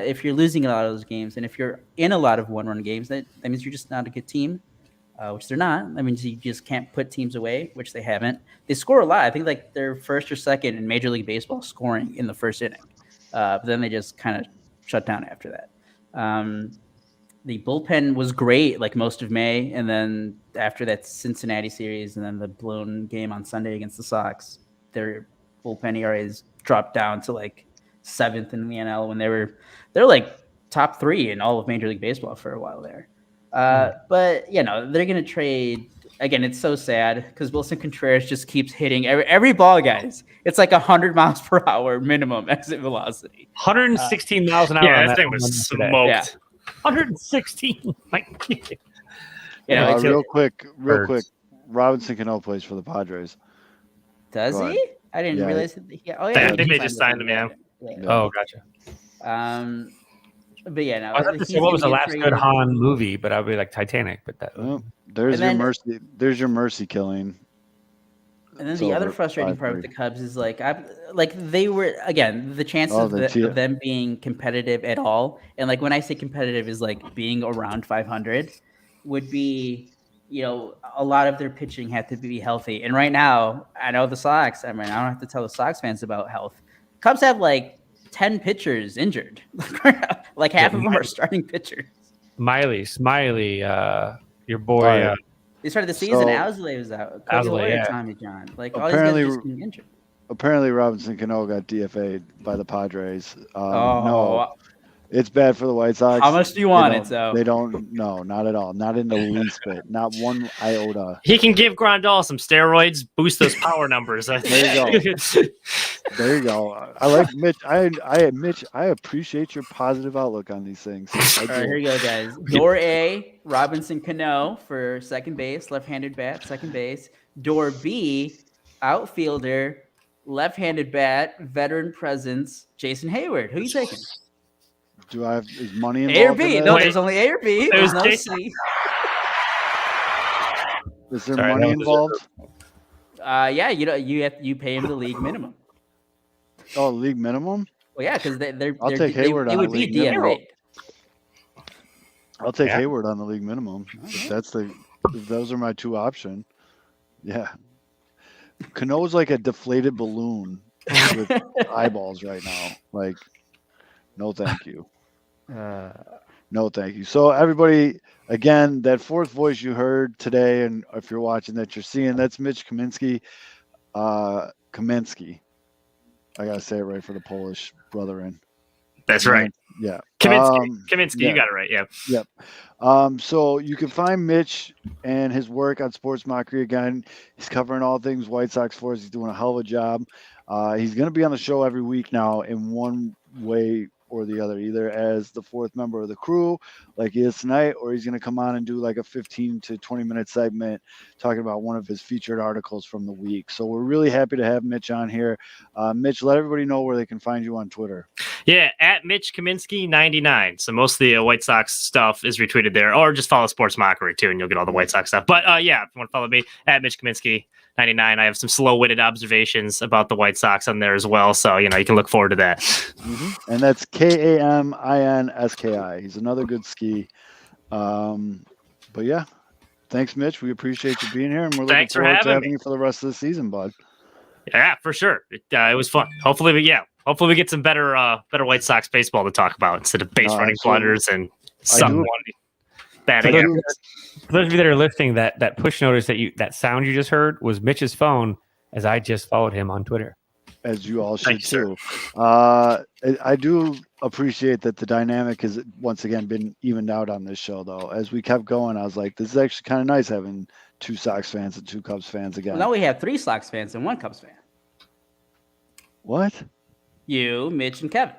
[SPEAKER 3] if you're losing a lot of those games, and if you're in a lot of one-run games, that means you're just not a good team. Which they're not. I mean, you just can't put teams away, which they haven't. They score a lot. I think like they're first or second in Major League Baseball scoring in the first inning. But then they just kind of shut down after that. The bullpen was great like most of May. And then after that Cincinnati series and then the blown game on Sunday against the Sox, they're bullpen ERAs dropped down to like 7th in the NL when they're like top 3 in all of Major League Baseball for a while there. But they're going to trade. Again, it's so sad because Wilson Contreras just keeps hitting every ball, guys. It's like 100 miles per hour minimum exit velocity.
[SPEAKER 4] 116 miles an hour.
[SPEAKER 5] Yeah,
[SPEAKER 4] on
[SPEAKER 5] that thing was smoked.
[SPEAKER 3] Yeah.
[SPEAKER 4] 116.
[SPEAKER 2] Real quick. Robinson Cano plays for the Padres.
[SPEAKER 3] Does
[SPEAKER 2] Go
[SPEAKER 3] he?
[SPEAKER 2] ahead.
[SPEAKER 3] I didn't realize that.
[SPEAKER 5] I think they just signed him, yeah.
[SPEAKER 4] Oh, gotcha.
[SPEAKER 3] But yeah, no.
[SPEAKER 4] I thought to say what was the last good Han movie, but I'd be like Titanic. But that.
[SPEAKER 2] There's your mercy. There's your mercy killing.
[SPEAKER 3] And then the other frustrating part with the Cubs is they were, again, the chances of them being competitive at all, and like when I say competitive is like being around 500, would be, a lot of their pitching had to be healthy. And right now, I know the Sox. I mean, I don't have to tell the Sox fans about health. Cubs have like 10 pitchers injured. Like half of them are starting pitchers.
[SPEAKER 4] Smiley, your boy.
[SPEAKER 3] They started the season. Alzolay was out. Tommy John. Like all these guys are just getting injured.
[SPEAKER 2] Apparently, Robinson Cano got DFA'd by the Padres.
[SPEAKER 3] Oh,
[SPEAKER 2] no, it's bad for the White Sox.
[SPEAKER 3] How much do you want it? So
[SPEAKER 2] they don't. No, not at all. Not in the least bit. Not one iota.
[SPEAKER 5] He can give Grandal some steroids, boost those power numbers.
[SPEAKER 2] There you go. There you go. I like Mitch. Mitch, I appreciate your positive outlook on these things.
[SPEAKER 3] All right, here you go, guys. Door A, Robinson Cano for second base, left-handed bat, second base. Door B, outfielder, left-handed bat, veteran presence, Jason Hayward. Who are you taking?
[SPEAKER 2] Is money involved?
[SPEAKER 3] A or B?
[SPEAKER 2] In
[SPEAKER 3] No, there's only A or B. There's no C.
[SPEAKER 2] Is there money involved?
[SPEAKER 3] Yeah, you pay him the league minimum.
[SPEAKER 2] Oh, league minimum?
[SPEAKER 3] Well, yeah, because
[SPEAKER 2] I'll take Hayward on the league minimum. I'll take Hayward on the league minimum. If those are my two options. Yeah. Cano's like a deflated balloon with eyeballs right now. Like, no, thank you. No, thank you. So everybody, again, that fourth voice you heard today, and if you're watching that, you're seeing, that's Mitch Kaminsky. Kaminsky. I gotta say it right for the Polish brethren.
[SPEAKER 5] That's right.
[SPEAKER 2] Yeah.
[SPEAKER 5] Kaminsky, you got it right. Yeah.
[SPEAKER 2] Yep. So you can find Mitch and his work on Sports Mockery. Again, he's covering all things White Sox for us. He's doing a hell of a job. He's going to be on the show every week now in one way or the other, either as the fourth member of the crew like he is tonight, or he's going to come on and do like a 15 to 20 minute segment talking about one of his featured articles from the week. So we're really happy to have Mitch on here. Mitch, let everybody know where they can find you on Twitter.
[SPEAKER 5] Yeah, at Mitch Kaminsky 99. So most of the White Sox stuff is retweeted there, or just follow Sports Mockery too, and you'll get all the White Sox stuff. But if you want to follow me, at Mitch Kaminsky 99, I have some slow-witted observations about the White Sox on there as well. So, you can look forward to that.
[SPEAKER 2] Mm-hmm. And that's Kaminski. He's another good ski. But yeah, thanks, Mitch. We appreciate you being here, and we're looking forward to having you for the rest of the season, bud.
[SPEAKER 5] Yeah, for sure. It was fun. Hopefully we get some better White Sox baseball to talk about instead of base running blunders and some batting average.
[SPEAKER 4] For those of you that are listening, that push notice that sound you just heard was Mitch's phone, as I just followed him on Twitter.
[SPEAKER 2] As you all should too. I do appreciate that the dynamic has once again been evened out on this show, though. As we kept going, I was like, this is actually kind of nice having two Sox fans and two Cubs fans again.
[SPEAKER 3] Well, now we have three Sox fans and one Cubs fan.
[SPEAKER 2] What?
[SPEAKER 3] You, Mitch, and Kevin.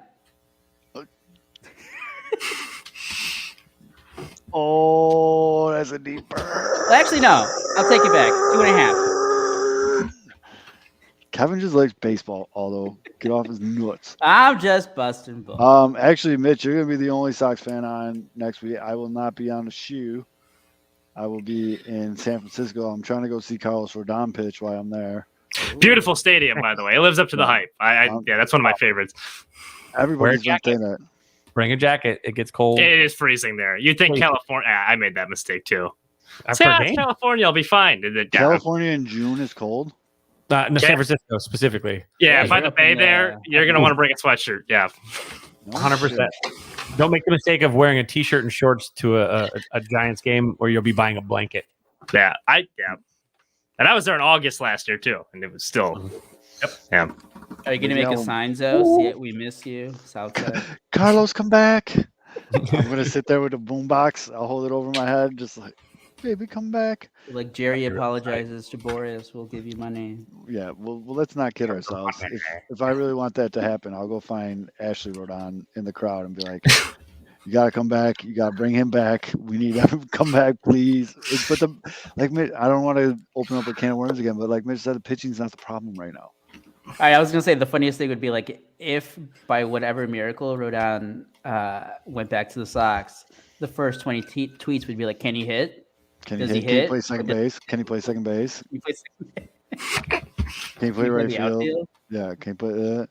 [SPEAKER 2] Oh, that's a deep burn.
[SPEAKER 3] Well, actually, no. I'll take it back. 2.5.
[SPEAKER 2] Kevin just likes baseball, although get off his nuts.
[SPEAKER 3] I'm just busting balls.
[SPEAKER 2] Actually, Mitch, you're gonna be the only Sox fan on next week. I will not be on the shoe. I will be in San Francisco. I'm trying to go see Carlos Rodon pitch while I'm there.
[SPEAKER 5] Beautiful stadium, by the way. It lives up to the hype. That's one of my favorites.
[SPEAKER 2] Everybody's been saying that.
[SPEAKER 4] Bring a jacket. It gets cold.
[SPEAKER 5] It is freezing there. You'd think California. I made that mistake too. California, I'll be fine.
[SPEAKER 2] California in June is cold.
[SPEAKER 4] No, San Francisco specifically.
[SPEAKER 5] Yeah, by the bay there, you're going to want to bring a sweatshirt. Yeah.
[SPEAKER 4] 100%. Don't make the mistake of wearing a T-shirt and shorts to a Giants game, or you'll be buying a blanket.
[SPEAKER 5] Yeah. And I was there in August last year too, and it was still. Yep. Yeah.
[SPEAKER 3] Are you gonna
[SPEAKER 2] Maybe
[SPEAKER 3] make a
[SPEAKER 2] I'll-
[SPEAKER 3] sign, Zoe? See it, we miss you, Southside.
[SPEAKER 2] Carlos, come back. I'm gonna sit there with a boombox. I'll hold it over my head, just like, baby, come back.
[SPEAKER 3] Like Jerry apologizes to Boris, we'll give you money.
[SPEAKER 2] Yeah, well, let's not kid ourselves. If I really want that to happen, I'll go find Ashley Rodon in the crowd and be like, you got to come back. You got to bring him back. We need him to come back, please. But I don't want to open up a can of worms again, but like Mitch said, the pitching's not the problem right now.
[SPEAKER 3] All right, I was gonna say the funniest thing would be like if by whatever miracle Rodon went back to the Sox, the first 20 tweets would be like, "Can he hit?
[SPEAKER 2] Can
[SPEAKER 3] Does
[SPEAKER 2] he
[SPEAKER 3] he
[SPEAKER 2] hit? Can he
[SPEAKER 3] hit?
[SPEAKER 2] play second base? Can he play second base?
[SPEAKER 3] Can he play second-
[SPEAKER 2] Can he play
[SPEAKER 3] can he
[SPEAKER 2] right
[SPEAKER 3] the
[SPEAKER 2] field?
[SPEAKER 3] outfield?"
[SPEAKER 2] Yeah, can he play that?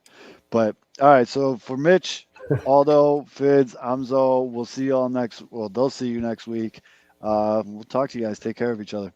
[SPEAKER 2] But all right, so for Mitch, Aldo, Fids, Amzo, we'll see y'all next. Well, they'll see you next week. We'll talk to you guys. Take care of each other.